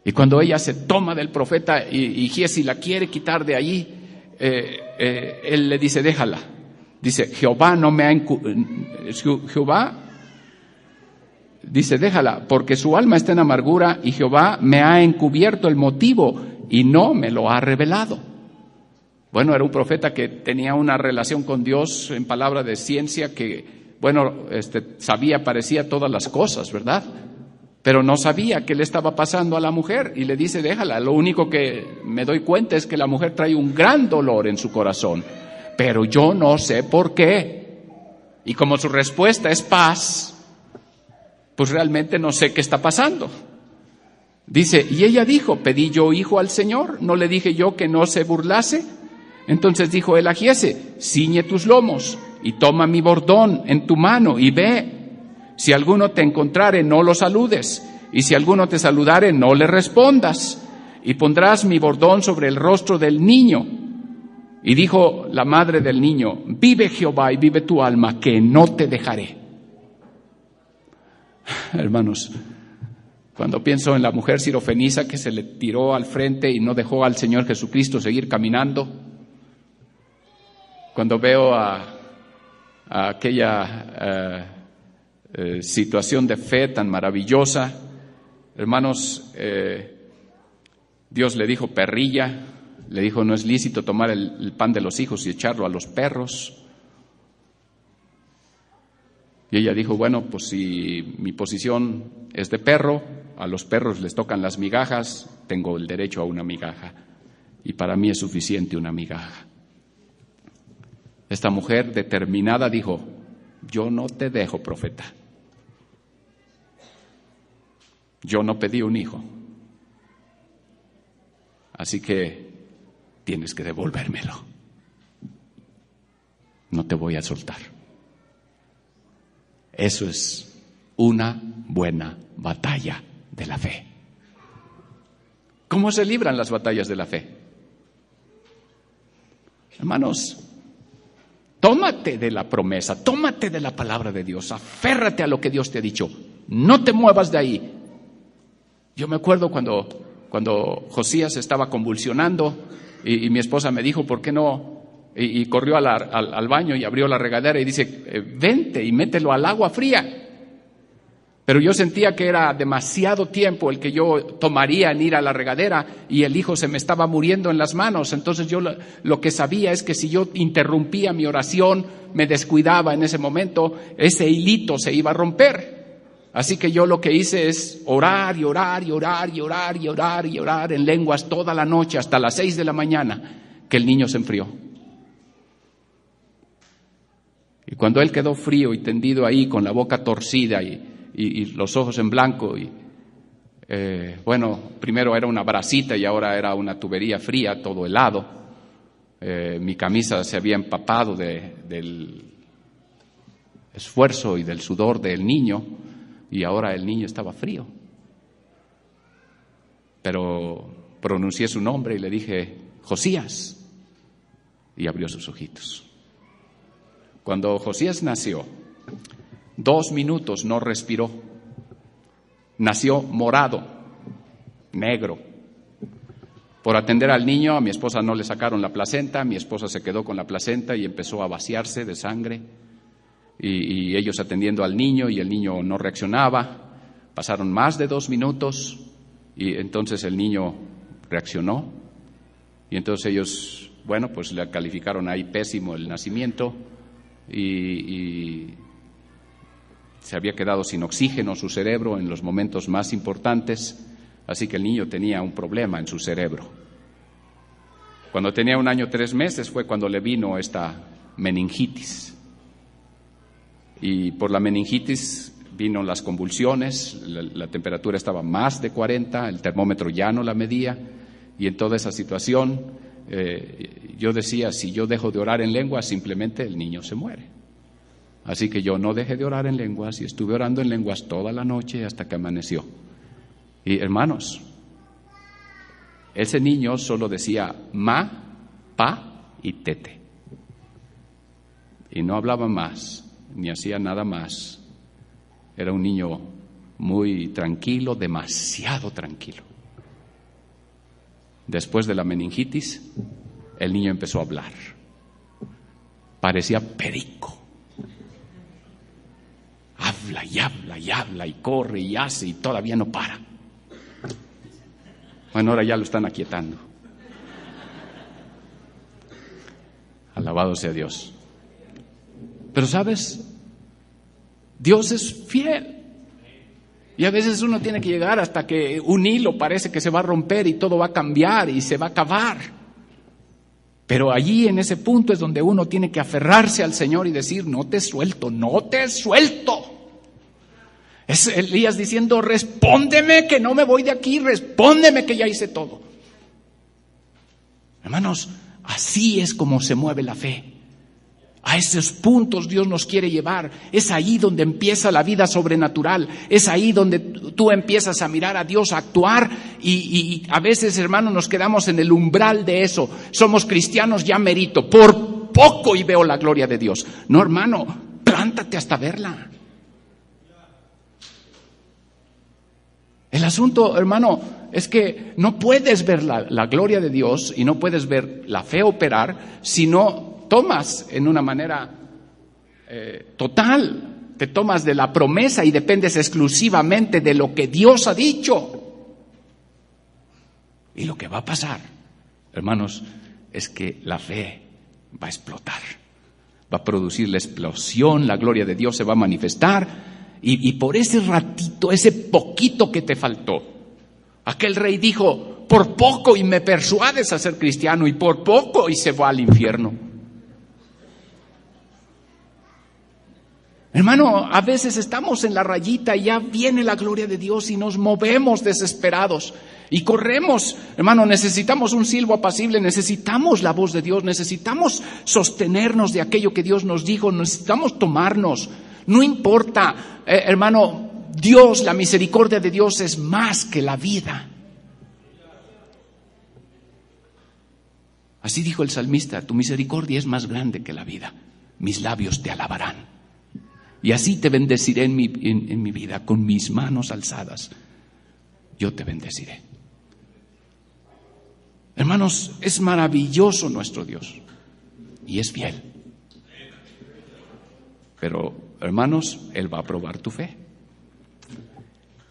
Y cuando ella se toma del profeta y Giezi la quiere quitar de allí, él le dice: déjala. Dice: Dice: déjala, porque su alma está en amargura y Jehová me ha encubierto el motivo y no me lo ha revelado. Bueno, era un profeta que tenía una relación con Dios en palabra de ciencia, que, bueno, sabía, parecía todas las cosas, ¿verdad? Pero no sabía qué le estaba pasando a la mujer y le dice: déjala. Lo único que me doy cuenta es que la mujer trae un gran dolor en su corazón, pero yo no sé por qué. Y como su respuesta es paz, pues realmente no sé qué está pasando. Dice: y ella dijo: pedí yo hijo al Señor, ¿no le dije yo que no se burlase? Entonces dijo él a Giezi: ciñe tus lomos y toma mi bordón en tu mano y ve. Si alguno te encontrare, no lo saludes, y si alguno te saludare, no le respondas, y pondrás mi bordón sobre el rostro del niño. Y dijo la madre del niño: vive Jehová y vive tu alma, que no te dejaré. Hermanos, cuando pienso en la mujer sirofenisa que se le tiró al frente y no dejó al Señor Jesucristo seguir caminando, cuando veo a aquella situación de fe tan maravillosa, hermanos, Dios le dijo perrilla, le dijo: no es lícito tomar el pan de los hijos y echarlo a los perros. Y ella dijo: bueno, pues si mi posición es de perro, a los perros les tocan las migajas, tengo el derecho a una migaja, y para mí es suficiente una migaja. Esta mujer determinada dijo: yo no te dejo, profeta. Yo no pedí un hijo, así que tienes que devolvérmelo. No te voy a soltar. Eso es una buena batalla de la fe. ¿Cómo se libran las batallas de la fe? Hermanos, tómate de la promesa, tómate de la palabra de Dios, aférrate a lo que Dios te ha dicho, no te muevas de ahí. Yo me acuerdo cuando Josías estaba convulsionando y mi esposa me dijo: ¿por qué no? Y corrió al baño y abrió la regadera y dice: vente y mételo al agua fría. Pero yo sentía que era demasiado tiempo el que yo tomaría en ir a la regadera y el hijo se me estaba muriendo en las manos. Entonces yo lo que sabía es que si yo interrumpía mi oración, me descuidaba en ese momento, ese hilito se iba a romper. Así que yo lo que hice es orar y orar y orar y orar y orar y orar en lenguas toda la noche hasta las 6 de la mañana, que el niño se enfrió. Y cuando él quedó frío y tendido ahí con la boca torcida y los ojos en blanco, bueno, primero era una brasita y ahora era una tubería fría, todo helado. Mi camisa se había empapado del esfuerzo y del sudor del niño y ahora el niño estaba frío. Pero pronuncié su nombre y le dije: Josías, y abrió sus ojitos. Cuando Josías nació, 2 minutos no respiró. Nació morado, negro. Por atender al niño, a mi esposa no le sacaron la placenta, mi esposa se quedó con la placenta y empezó a vaciarse de sangre. Y ellos atendiendo al niño y el niño no reaccionaba. Pasaron más de 2 minutos y entonces el niño reaccionó. Y entonces ellos, pues le calificaron ahí pésimo el nacimiento y se había quedado sin oxígeno su cerebro en los momentos más importantes, así que el niño tenía un problema en su cerebro. Cuando tenía 1 año 3 meses fue cuando le vino esta meningitis. Y por la meningitis vino las convulsiones, la temperatura estaba más de 40, el termómetro ya no la medía, y en toda esa situación yo decía, si yo dejo de orar en lenguas, simplemente el niño se muere. Así que yo no dejé de orar en lenguas y estuve orando en lenguas toda la noche hasta que amaneció. Y hermanos, ese niño solo decía ma, pa y tete. Y no hablaba más, ni hacía nada más. Era un niño muy tranquilo, demasiado tranquilo. Después de la meningitis, el niño empezó a hablar. Parecía perico. Habla y habla y habla y corre y hace y todavía no para. Bueno, ahora ya lo están aquietando. Alabado sea Dios. Pero ¿sabes? Dios es fiel. Y a veces uno tiene que llegar hasta que un hilo parece que se va a romper y todo va a cambiar y se va a acabar. Pero allí en ese punto es donde uno tiene que aferrarse al Señor y decir, no te suelto, no te suelto. Es Elías diciendo, respóndeme que no me voy de aquí, respóndeme que ya hice todo. Hermanos, así es como se mueve la fe. A esos puntos Dios nos quiere llevar. Es ahí donde empieza la vida sobrenatural. Es ahí donde tú empiezas a mirar a Dios, a actuar y a veces, hermanos, nos quedamos en el umbral de eso. Somos cristianos, ya merito, por poco y veo la gloria de Dios. No, hermano, plántate hasta verla. El asunto, hermano, es que no puedes ver la gloria de Dios y no puedes ver la fe operar si no tomas en una manera total, te tomas de la promesa y dependes exclusivamente de lo que Dios ha dicho. Y lo que va a pasar, hermanos, es que la fe va a explotar, va a producir la explosión, la gloria de Dios se va a manifestar y por ese ratito, ese poquito que te faltó, aquel rey dijo, por poco y me persuades a ser cristiano y por poco y se va al infierno. Hermano, a veces estamos en la rayita y ya viene la gloria de Dios y nos movemos desesperados y corremos. Hermano, necesitamos un silbo apacible, necesitamos la voz de Dios, necesitamos sostenernos de aquello que Dios nos dijo, necesitamos tomarnos. No importa, hermano, Dios, la misericordia de Dios es más que la vida. Así dijo el salmista, tu misericordia es más grande que la vida, mis labios te alabarán. Y así te bendeciré en mi vida, con mis manos alzadas. Yo te bendeciré. Hermanos, es maravilloso nuestro Dios. Y es fiel. Pero, hermanos, Él va a probar tu fe.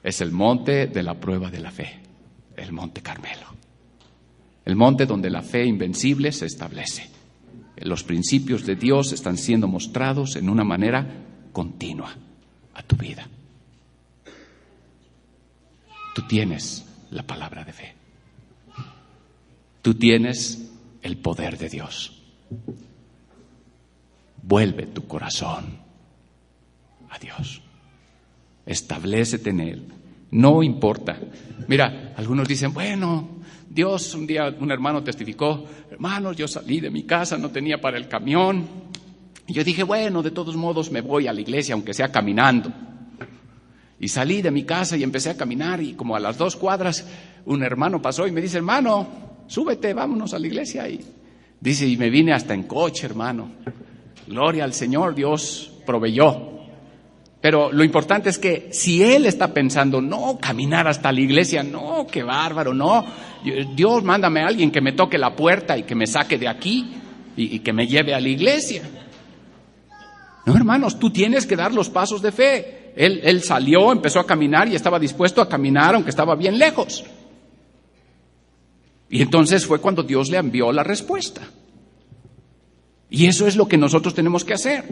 Es el monte de la prueba de la fe. El monte Carmelo. El monte donde la fe invencible se establece. Los principios de Dios están siendo mostrados en una manera continua a tu vida. Tú tienes la palabra de fe. Tú tienes el poder de Dios. Vuelve tu corazón a Dios. Establécete en Él. No importa. Mira, algunos dicen, bueno, Dios, un día un hermano testificó, hermanos, yo salí de mi casa, no tenía para el camión. Y yo dije, bueno, de todos modos me voy a la iglesia, aunque sea caminando. Y salí de mi casa y empecé a caminar y como a las 2 cuadras un hermano pasó y me dice, hermano, súbete, vámonos a la iglesia. Y dice, y me vine hasta en coche, hermano. Gloria al Señor, Dios proveyó. Pero lo importante es que si él está pensando, no, caminar hasta la iglesia, no, qué bárbaro, no. Dios, mándame a alguien que me toque la puerta y que me saque de aquí y que me lleve a la iglesia. No, hermanos, tú tienes que dar los pasos de fe. Él salió, empezó a caminar y estaba dispuesto a caminar aunque estaba bien lejos. Y entonces fue cuando Dios le envió la respuesta. Y eso es lo que nosotros tenemos que hacer.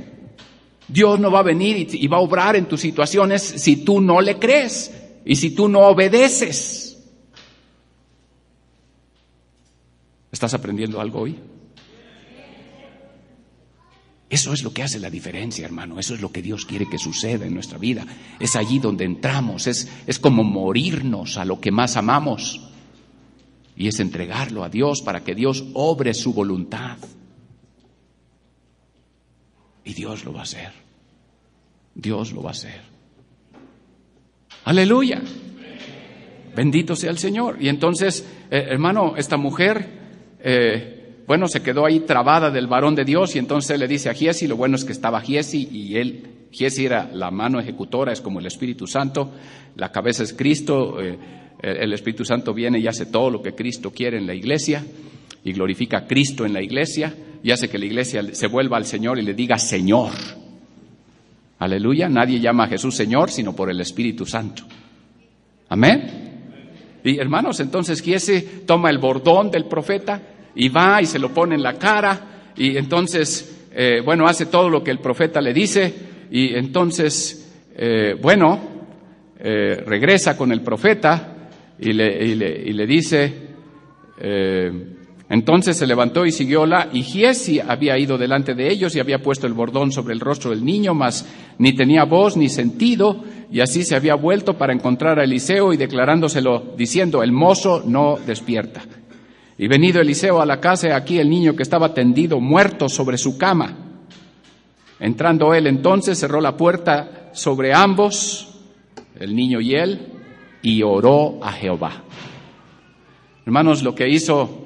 Dios no va a venir y va a obrar en tus situaciones si tú no le crees y si tú no obedeces. ¿Estás aprendiendo algo hoy? Eso es lo que hace la diferencia, hermano. Eso es lo que Dios quiere que suceda en nuestra vida. Es allí donde entramos. Es como morirnos a lo que más amamos. Y es entregarlo a Dios para que Dios obre su voluntad. Y Dios lo va a hacer. Dios lo va a hacer. Aleluya. Bendito sea el Señor. Y entonces, hermano, esta mujer, se quedó ahí trabada del varón de Dios. Y entonces le dice a Giezi, lo bueno es que estaba Giezi y Giezi era la mano ejecutora, es como el Espíritu Santo. La cabeza es Cristo. El Espíritu Santo viene y hace todo lo que Cristo quiere en la iglesia. Y glorifica a Cristo en la iglesia. Y hace que la iglesia se vuelva al Señor y le diga Señor. Aleluya. Nadie llama a Jesús Señor sino por el Espíritu Santo. Amén. Y hermanos, entonces Giezi toma el bordón del profeta y va y se lo pone en la cara. Y entonces, hace todo lo que el profeta le dice. Y entonces, regresa con el profeta y le dice... Entonces se levantó y siguióla, y Giezi había ido delante de ellos y había puesto el bordón sobre el rostro del niño, mas ni tenía voz ni sentido, y así se había vuelto para encontrar a Eliseo y declarándoselo, diciendo, el mozo no despierta. Y venido Eliseo a la casa, aquí el niño que estaba tendido, muerto sobre su cama. Entrando él entonces, cerró la puerta sobre ambos, el niño y él, y oró a Jehová. Hermanos, lo que hizo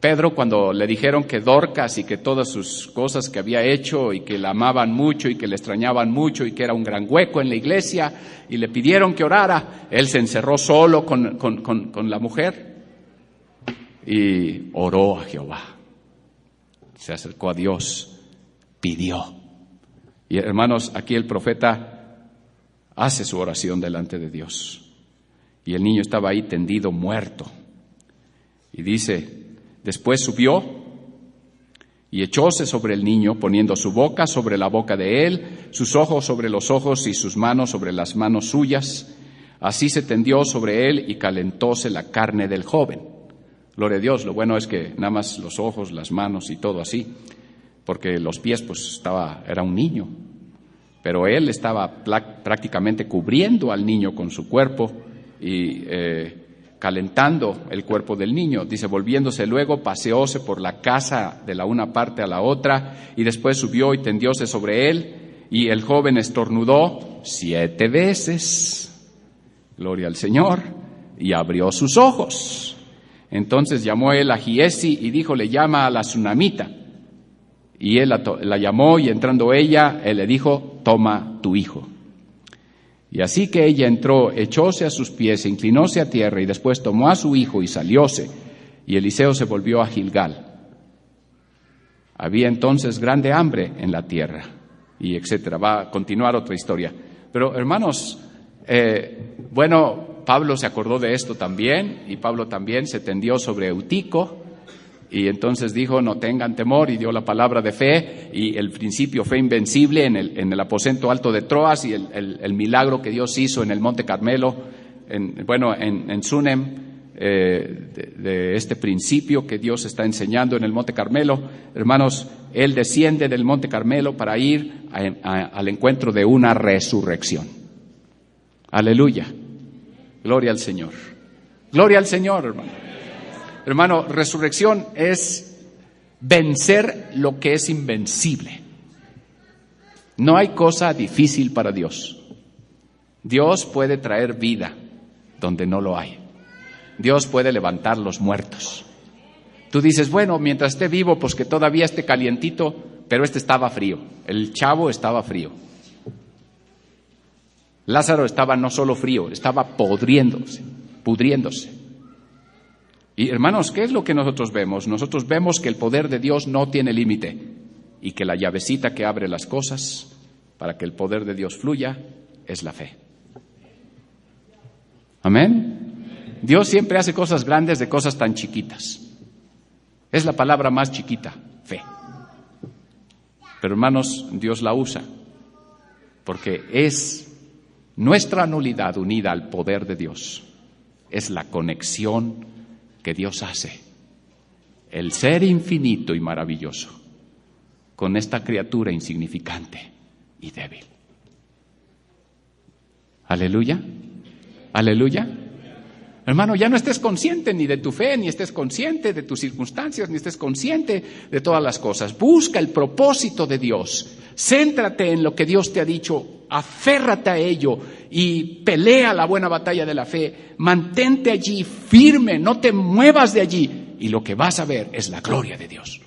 Pedro cuando le dijeron que Dorcas y que todas sus cosas que había hecho y que la amaban mucho y que le extrañaban mucho y que era un gran hueco en la iglesia y le pidieron que orara, él se encerró solo con la mujer y oró a Jehová. Se acercó a Dios, pidió. Y hermanos, aquí el profeta hace su oración delante de Dios. Y el niño estaba ahí tendido, muerto. Y dice... Después subió y echóse sobre el niño, poniendo su boca sobre la boca de él, sus ojos sobre los ojos y sus manos sobre las manos suyas. Así se tendió sobre él y calentóse la carne del joven. Gloria a Dios, lo bueno es que nada más los ojos, las manos y todo así, porque los pies era un niño. Pero él estaba prácticamente cubriendo al niño con su cuerpo y... calentando el cuerpo del niño. Dice, volviéndose luego, paseóse por la casa de la una parte a la otra, y después subió y tendióse sobre él, y el joven estornudó 7 veces. Gloria al Señor. Y abrió sus ojos. Entonces llamó él a Giezi y díjole, llama a la tsunamita. Y él la llamó, y entrando ella, él le dijo, toma tu hijo. Y así que ella entró, echóse a sus pies, inclinóse a tierra y después tomó a su hijo y salióse. Y Eliseo se volvió a Gilgal. Había entonces grande hambre en la tierra, y etcétera. Va a continuar otra historia. Pero hermanos, Pablo se acordó de esto también, y Pablo también se tendió sobre Eutico. Y entonces dijo, no tengan temor, y dio la palabra de fe, y el principio fe invencible en el aposento alto de Troas, y el milagro que Dios hizo en el Monte Carmelo, en Sunem, de este principio que Dios está enseñando en el Monte Carmelo. Hermanos, Él desciende del Monte Carmelo para ir al encuentro de una resurrección. Aleluya. Gloria al Señor. Gloria al Señor, hermano. Hermano, resurrección es vencer lo que es invencible. No hay cosa difícil para Dios. Dios puede traer vida donde no lo hay. Dios puede levantar los muertos. Tú dices, bueno, mientras esté vivo, pues que todavía esté calientito, pero este estaba frío. El chavo estaba frío. Lázaro estaba no solo frío, estaba pudriéndose. Y hermanos, ¿qué es lo que nosotros vemos? Nosotros vemos que el poder de Dios no tiene límite y que la llavecita que abre las cosas para que el poder de Dios fluya es la fe. Amén. Dios siempre hace cosas grandes de cosas tan chiquitas. Es la palabra más chiquita, fe. Pero hermanos, Dios la usa porque es nuestra nulidad unida al poder de Dios. Es la conexión que Dios hace. El ser infinito y maravilloso con esta criatura insignificante y débil. Aleluya. Aleluya. Hermano, ya no estés consciente ni de tu fe, ni estés consciente de tus circunstancias, ni estés consciente de todas las cosas. Busca el propósito de Dios. Céntrate en lo que Dios te ha dicho. Aférrate a ello y pelea la buena batalla de la fe. Mantente allí firme, no te muevas de allí. Y lo que vas a ver es la gloria de Dios.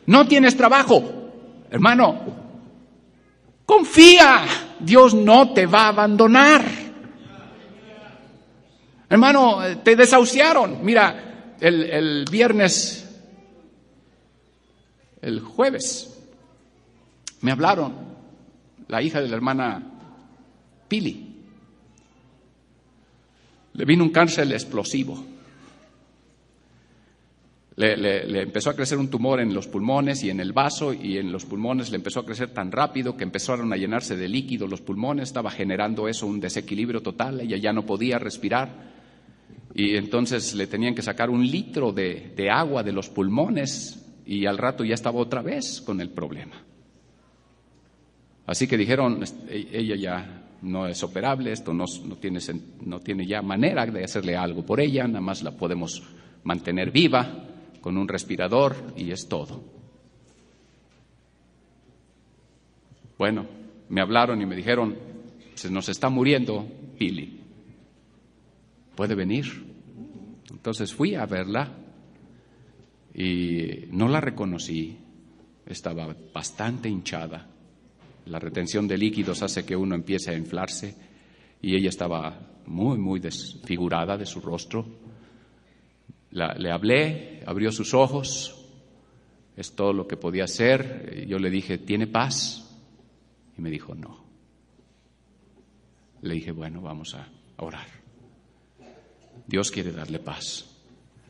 No tienes trabajo, hermano. Confía, Dios no te va a abandonar. Hermano, te desahuciaron. Mira, el viernes, el jueves, me hablaron, la hija de la hermana Pili. Le vino un cáncer explosivo. Le empezó a crecer un tumor en los pulmones y en el vaso, y en los pulmones le empezó a crecer tan rápido que empezaron a llenarse de líquido los pulmones. Estaba generando eso un desequilibrio total. Ella ya no podía respirar. Y entonces le tenían que sacar 1 litro de agua de los pulmones y al rato ya estaba otra vez con el problema. Así que dijeron, ella ya no es operable, esto no tiene ya manera de hacerle algo por ella, nada más la podemos mantener viva con un respirador y es todo. Bueno, me hablaron y me dijeron, se nos está muriendo Pili. ¿Puede venir? Entonces fui a verla y no la reconocí. Estaba bastante hinchada. La retención de líquidos hace que uno empiece a inflarse y ella estaba muy, muy desfigurada de su rostro. Le hablé, abrió sus ojos, es todo lo que podía hacer. Yo le dije, ¿tiene paz? Y me dijo, no. Le dije, bueno, vamos a orar. Dios quiere darle paz.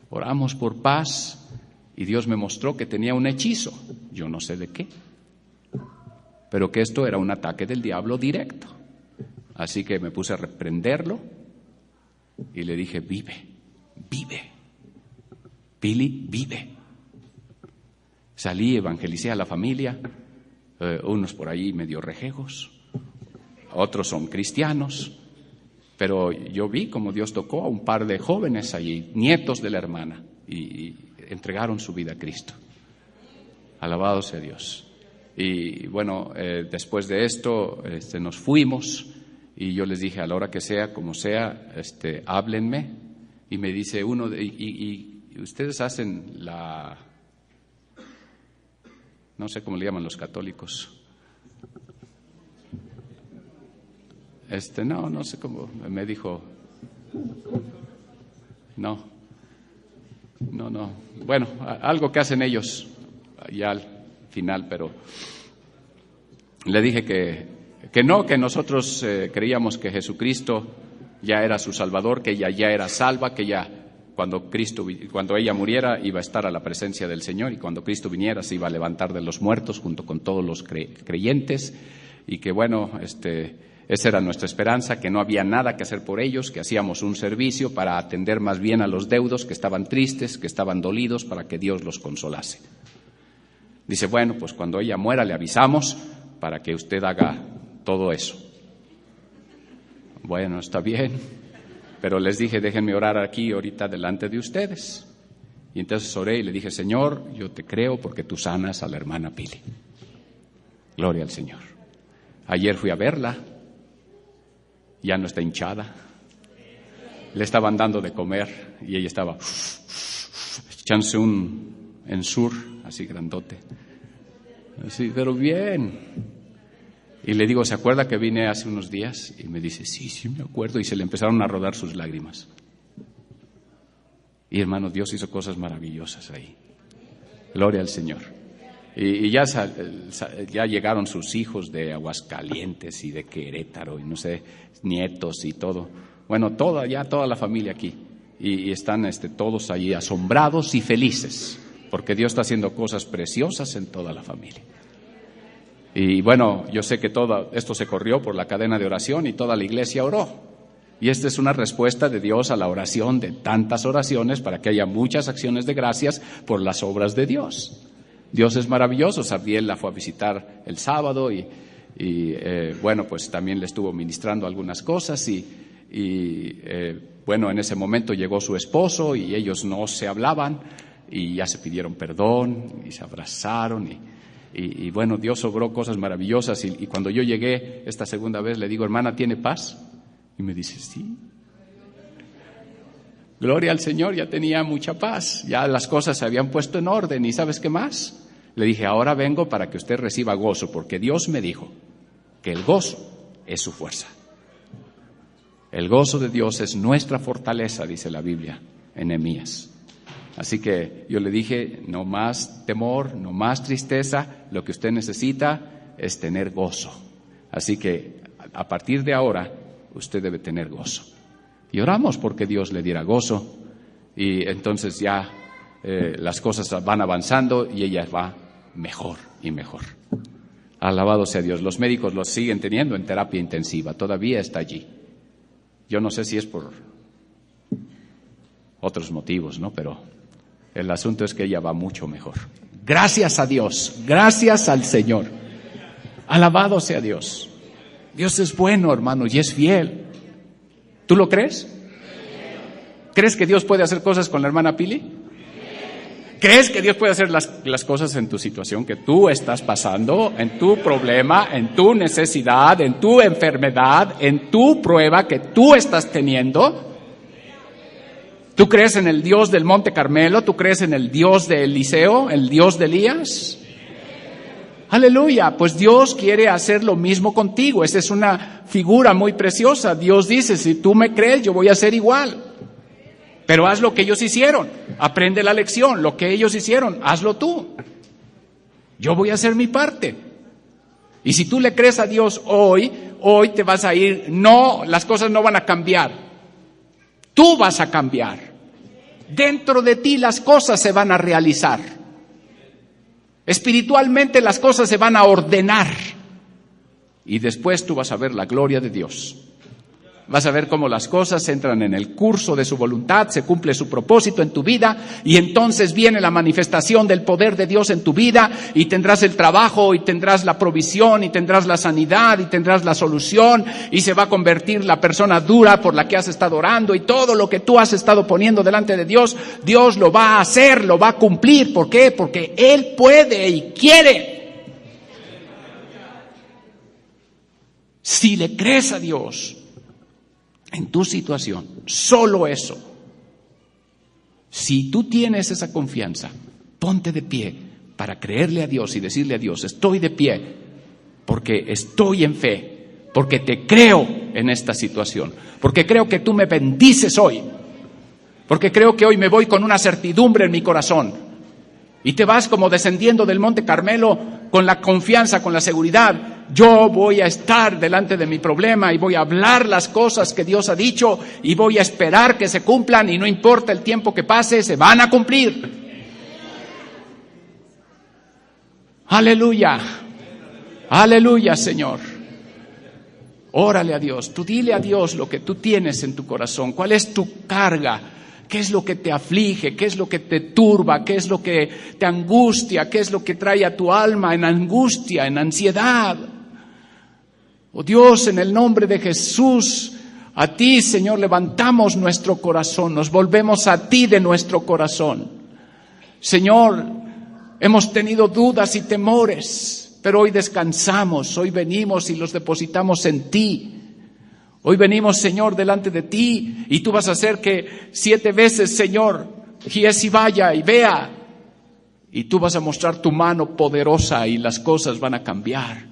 Oramos por paz y Dios me mostró que tenía un hechizo, yo no sé de qué, pero que esto era un ataque del diablo directo. Así que me puse a reprenderlo y le dije, vive, Pili, vive. Salí, evangelicé a la familia, unos por ahí medio rejegos, otros son cristianos. Pero yo vi como Dios tocó a un par de jóvenes allí, nietos de la hermana, y entregaron su vida a Cristo. Alabado sea Dios. Y bueno, después de esto nos fuimos y yo les dije, a la hora que sea, como sea, háblenme. Y me dice uno, y ustedes hacen no sé cómo le llaman los católicos. No sé cómo, me dijo, no, bueno, algo que hacen ellos ya al final, pero le dije que nosotros creíamos que Jesucristo ya era su Salvador, que ella ya era salva, que ella, cuando ella muriera, iba a estar a la presencia del Señor, y cuando Cristo viniera se iba a levantar de los muertos junto con todos los creyentes, y que bueno, esa era nuestra esperanza, que no había nada que hacer por ellos, que hacíamos un servicio para atender más bien a los deudos que estaban tristes, que estaban dolidos, para que Dios los consolase. Dice, bueno, pues cuando ella muera le avisamos para que usted haga todo eso. Bueno, está bien, pero les dije, déjenme orar aquí ahorita delante de ustedes. Y entonces oré y le dije, Señor, yo te creo porque tú sanas a la hermana Pili. Gloria al Señor. Ayer fui a verla. Ya no está hinchada. Le estaban dando de comer y ella estaba echándose un Ensure, así grandote. Así, pero bien. Y le digo, ¿se acuerda que vine hace unos días? Y me dice, sí me acuerdo. Y se le empezaron a rodar sus lágrimas. Y hermano, Dios hizo cosas maravillosas ahí. Gloria al Señor. Y ya llegaron sus hijos de Aguascalientes y de Querétaro, y no sé, nietos y todo. Bueno, toda la familia aquí. Y están todos ahí asombrados y felices, porque Dios está haciendo cosas preciosas en toda la familia. Y bueno, yo sé que todo esto se corrió por la cadena de oración y toda la iglesia oró. Y esta es una respuesta de Dios a la oración, de tantas oraciones, para que haya muchas acciones de gracias por las obras de Dios. Dios es maravilloso. Sabiel la fue a visitar el sábado y bueno, pues también le estuvo ministrando algunas cosas bueno, en ese momento llegó su esposo y ellos no se hablaban y ya se pidieron perdón y se abrazaron y bueno, Dios obró cosas maravillosas y cuando yo llegué esta segunda vez le digo, hermana, ¿tiene paz? Y me dice, sí. Gloria al Señor, ya tenía mucha paz, ya las cosas se habían puesto en orden y ¿sabes qué más? Le dije, ahora vengo para que usted reciba gozo, porque Dios me dijo que el gozo es su fuerza. El gozo de Dios es nuestra fortaleza, dice la Biblia en Nehemías. Así que yo le dije, no más temor, no más tristeza, lo que usted necesita es tener gozo. Así que a partir de ahora, usted debe tener gozo. Y oramos porque Dios le diera gozo y entonces ya las cosas van avanzando y ella va mejor y mejor. Alabado sea Dios. Los médicos los siguen teniendo en terapia intensiva, todavía está allí. Yo no sé si es por otros motivos, ¿no? Pero el asunto es que ella va mucho mejor. Gracias a Dios, gracias al Señor. Alabado sea Dios. Dios es bueno, hermano, y es fiel. ¿Tú lo crees? ¿Crees que Dios puede hacer cosas con la hermana Pili? ¿Crees que Dios puede hacer las cosas en tu situación que tú estás pasando, en tu problema, en tu necesidad, en tu enfermedad, en tu prueba que tú estás teniendo? ¿Tú crees en el Dios del Monte Carmelo? ¿Tú crees en el Dios de Eliseo, el Dios de Elías? Aleluya, pues Dios quiere hacer lo mismo contigo. Esa es una figura muy preciosa. Dios dice, si tú me crees, yo voy a hacer igual. Pero haz lo que ellos hicieron, aprende la lección, lo que ellos hicieron, hazlo tú. Yo voy a hacer mi parte. Y si tú le crees a Dios hoy te vas a ir, no, las cosas no van a cambiar. Tú vas a cambiar. Dentro de ti las cosas se van a realizar. Espiritualmente las cosas se van a ordenar. Y después tú vas a ver la gloria de Dios. Vas a ver cómo las cosas entran en el curso de su voluntad, se cumple su propósito en tu vida y entonces viene la manifestación del poder de Dios en tu vida y tendrás el trabajo y tendrás la provisión y tendrás la sanidad y tendrás la solución y se va a convertir la persona dura por la que has estado orando y todo lo que tú has estado poniendo delante de Dios, Dios lo va a hacer, lo va a cumplir. ¿Por qué? Porque Él puede y quiere. Si le crees a Dios en tu situación, solo eso. Si tú tienes esa confianza, ponte de pie para creerle a Dios y decirle a Dios, estoy de pie porque estoy en fe, porque te creo en esta situación, porque creo que tú me bendices hoy, porque creo que hoy me voy con una certidumbre en mi corazón y te vas como descendiendo del Monte Carmelo con la confianza, con la seguridad. Yo voy a estar delante de mi problema y voy a hablar las cosas que Dios ha dicho y voy a esperar que se cumplan y no importa el tiempo que pase, se van a cumplir. Aleluya, aleluya, Señor. Órale a Dios, tú dile a Dios lo que tú tienes en tu corazón, cuál es tu carga. ¿Qué es lo que te aflige? ¿Qué es lo que te turba? ¿Qué es lo que te angustia? ¿Qué es lo que trae a tu alma en angustia, en ansiedad? Oh Dios, en el nombre de Jesús, a ti, Señor, levantamos nuestro corazón, nos volvemos a ti de nuestro corazón. Señor, hemos tenido dudas y temores, pero hoy descansamos, hoy venimos y los depositamos en ti. Hoy venimos, Señor, delante de ti y tú vas a hacer que 7 veces, Señor, Giesi vaya y vea. Y tú vas a mostrar tu mano poderosa y las cosas van a cambiar.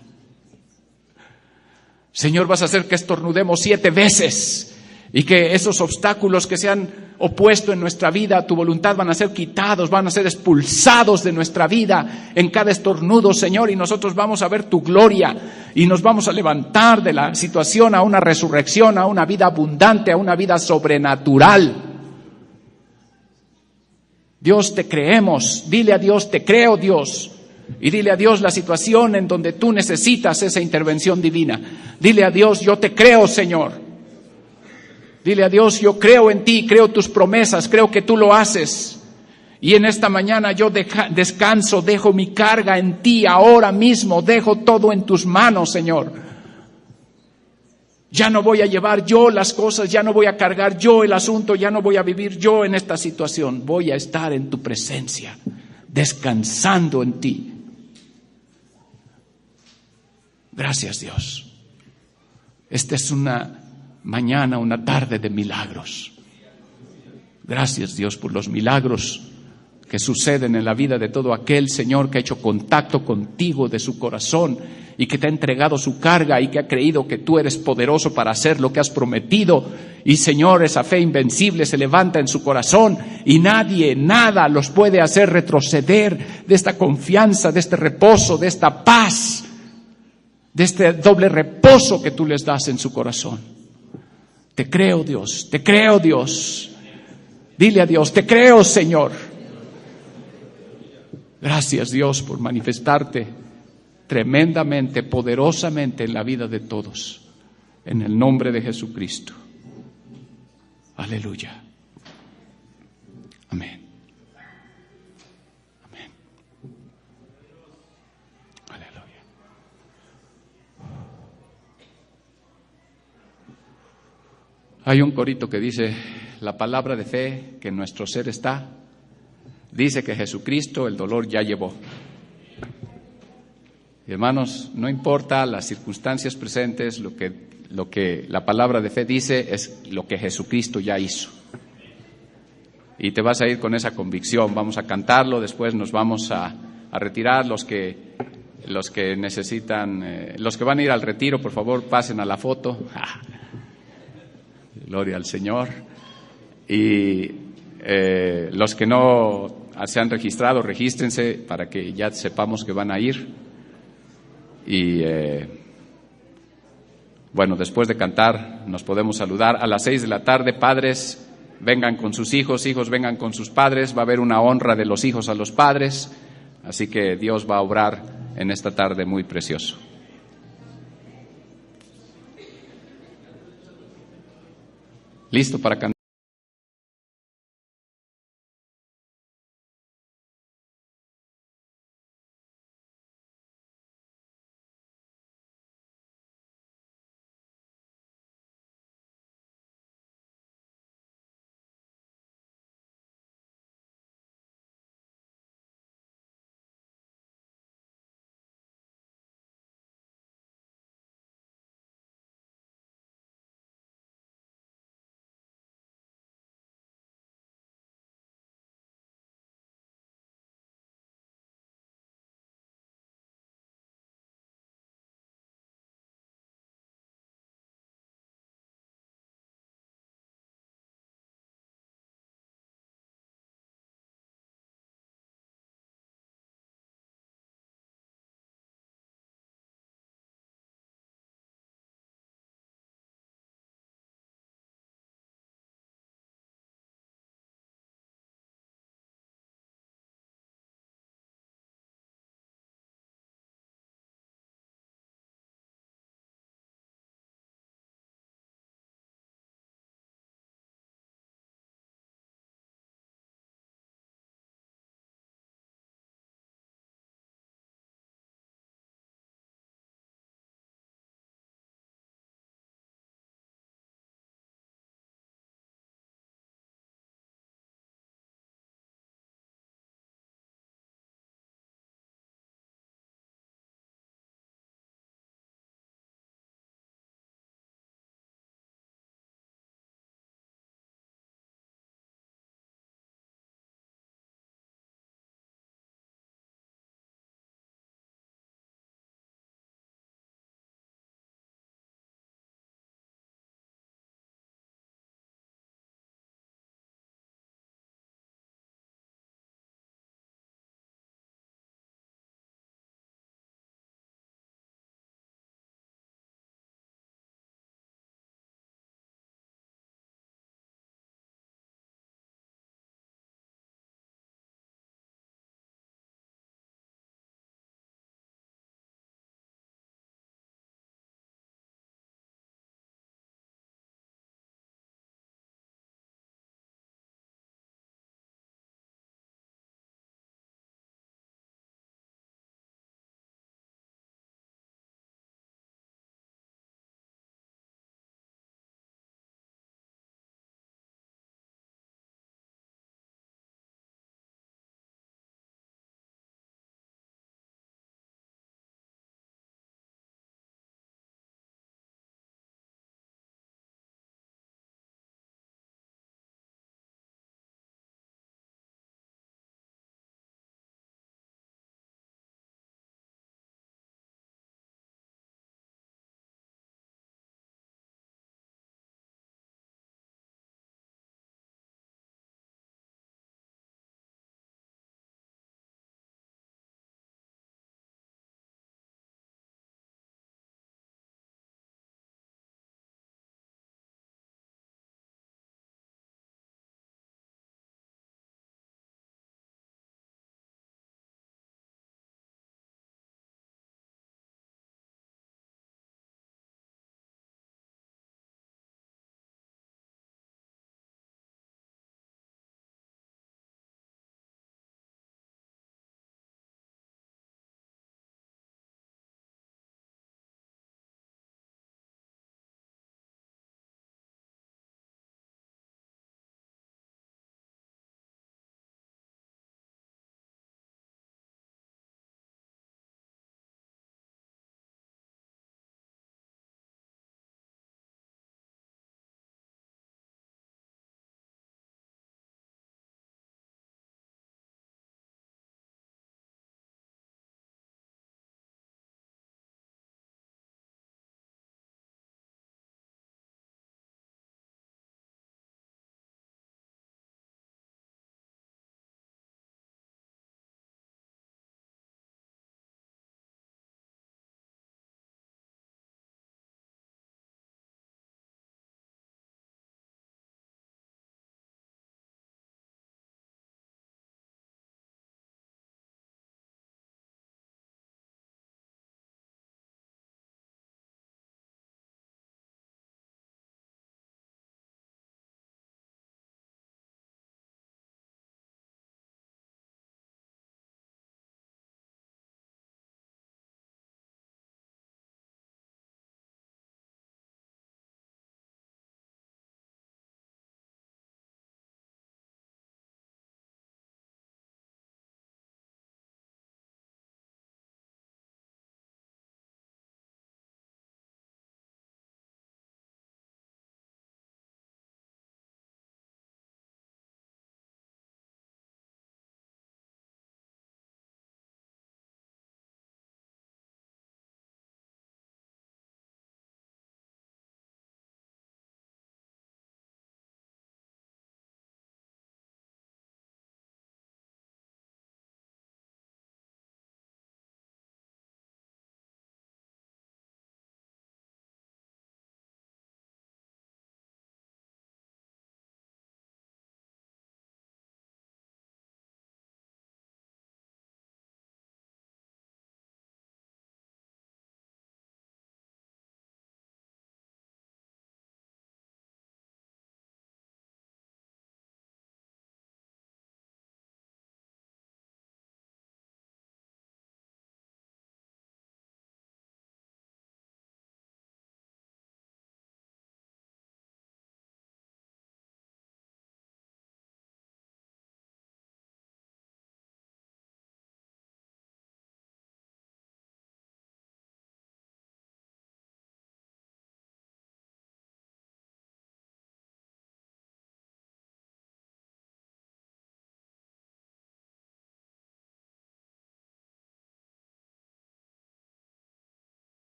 Señor, vas a hacer que estornudemos 7 veces y que esos obstáculos que se han opuesto en nuestra vida a tu voluntad van a ser quitados, van a ser expulsados de nuestra vida en cada estornudo, Señor, y nosotros vamos a ver tu gloria y nos vamos a levantar de la situación a una resurrección, a una vida abundante, a una vida sobrenatural. Dios, te creemos. Dile a Dios, te creo, Dios. Y dile a Dios la situación en donde tú necesitas esa intervención divina. Dile a Dios, yo te creo, Señor. Dile a Dios, yo creo en ti, creo tus promesas, creo que tú lo haces. Y en esta mañana yo descanso, dejo mi carga en ti ahora mismo, dejo todo en tus manos, Señor. Ya no voy a llevar yo las cosas, ya no voy a cargar yo el asunto, ya no voy a vivir yo en esta situación. Voy a estar en tu presencia, descansando en ti. Gracias, Dios. Esta es una mañana, una tarde de milagros. Gracias, Dios, por los milagros que suceden en la vida de todo aquel, Señor, que ha hecho contacto contigo de su corazón y que te ha entregado su carga y que ha creído que tú eres poderoso para hacer lo que has prometido. Y, Señor, esa fe invencible se levanta en su corazón y nadie, nada los puede hacer retroceder de esta confianza, de este reposo, de esta paz, de este doble reposo que tú les das en su corazón. Te creo, Dios, te creo, Dios. Dile a Dios, te creo, Señor. Gracias, Dios, por manifestarte tremendamente, poderosamente en la vida de todos. En el nombre de Jesucristo. Aleluya. Amén. Amén. Aleluya. Hay un corito que dice, la palabra de fe que en nuestro ser está, dice que Jesucristo el dolor ya llevó. Y hermanos, no importa las circunstancias presentes, lo que la palabra de fe dice es lo que Jesucristo ya hizo. Y te vas a ir con esa convicción. Vamos a cantarlo, después nos vamos a retirar. Los que necesitan, los que van a ir al retiro, por favor, pasen a la foto. Gloria al Señor. Y los que no se han registrado, regístrense para que ya sepamos que van a ir. Y bueno, después de cantar nos podemos saludar. A las 6 de la tarde, padres vengan con sus hijos, hijos vengan con sus padres. Va a haber una honra de los hijos a los padres. Así que Dios va a obrar en esta tarde muy precioso. ¿Listo para cantar?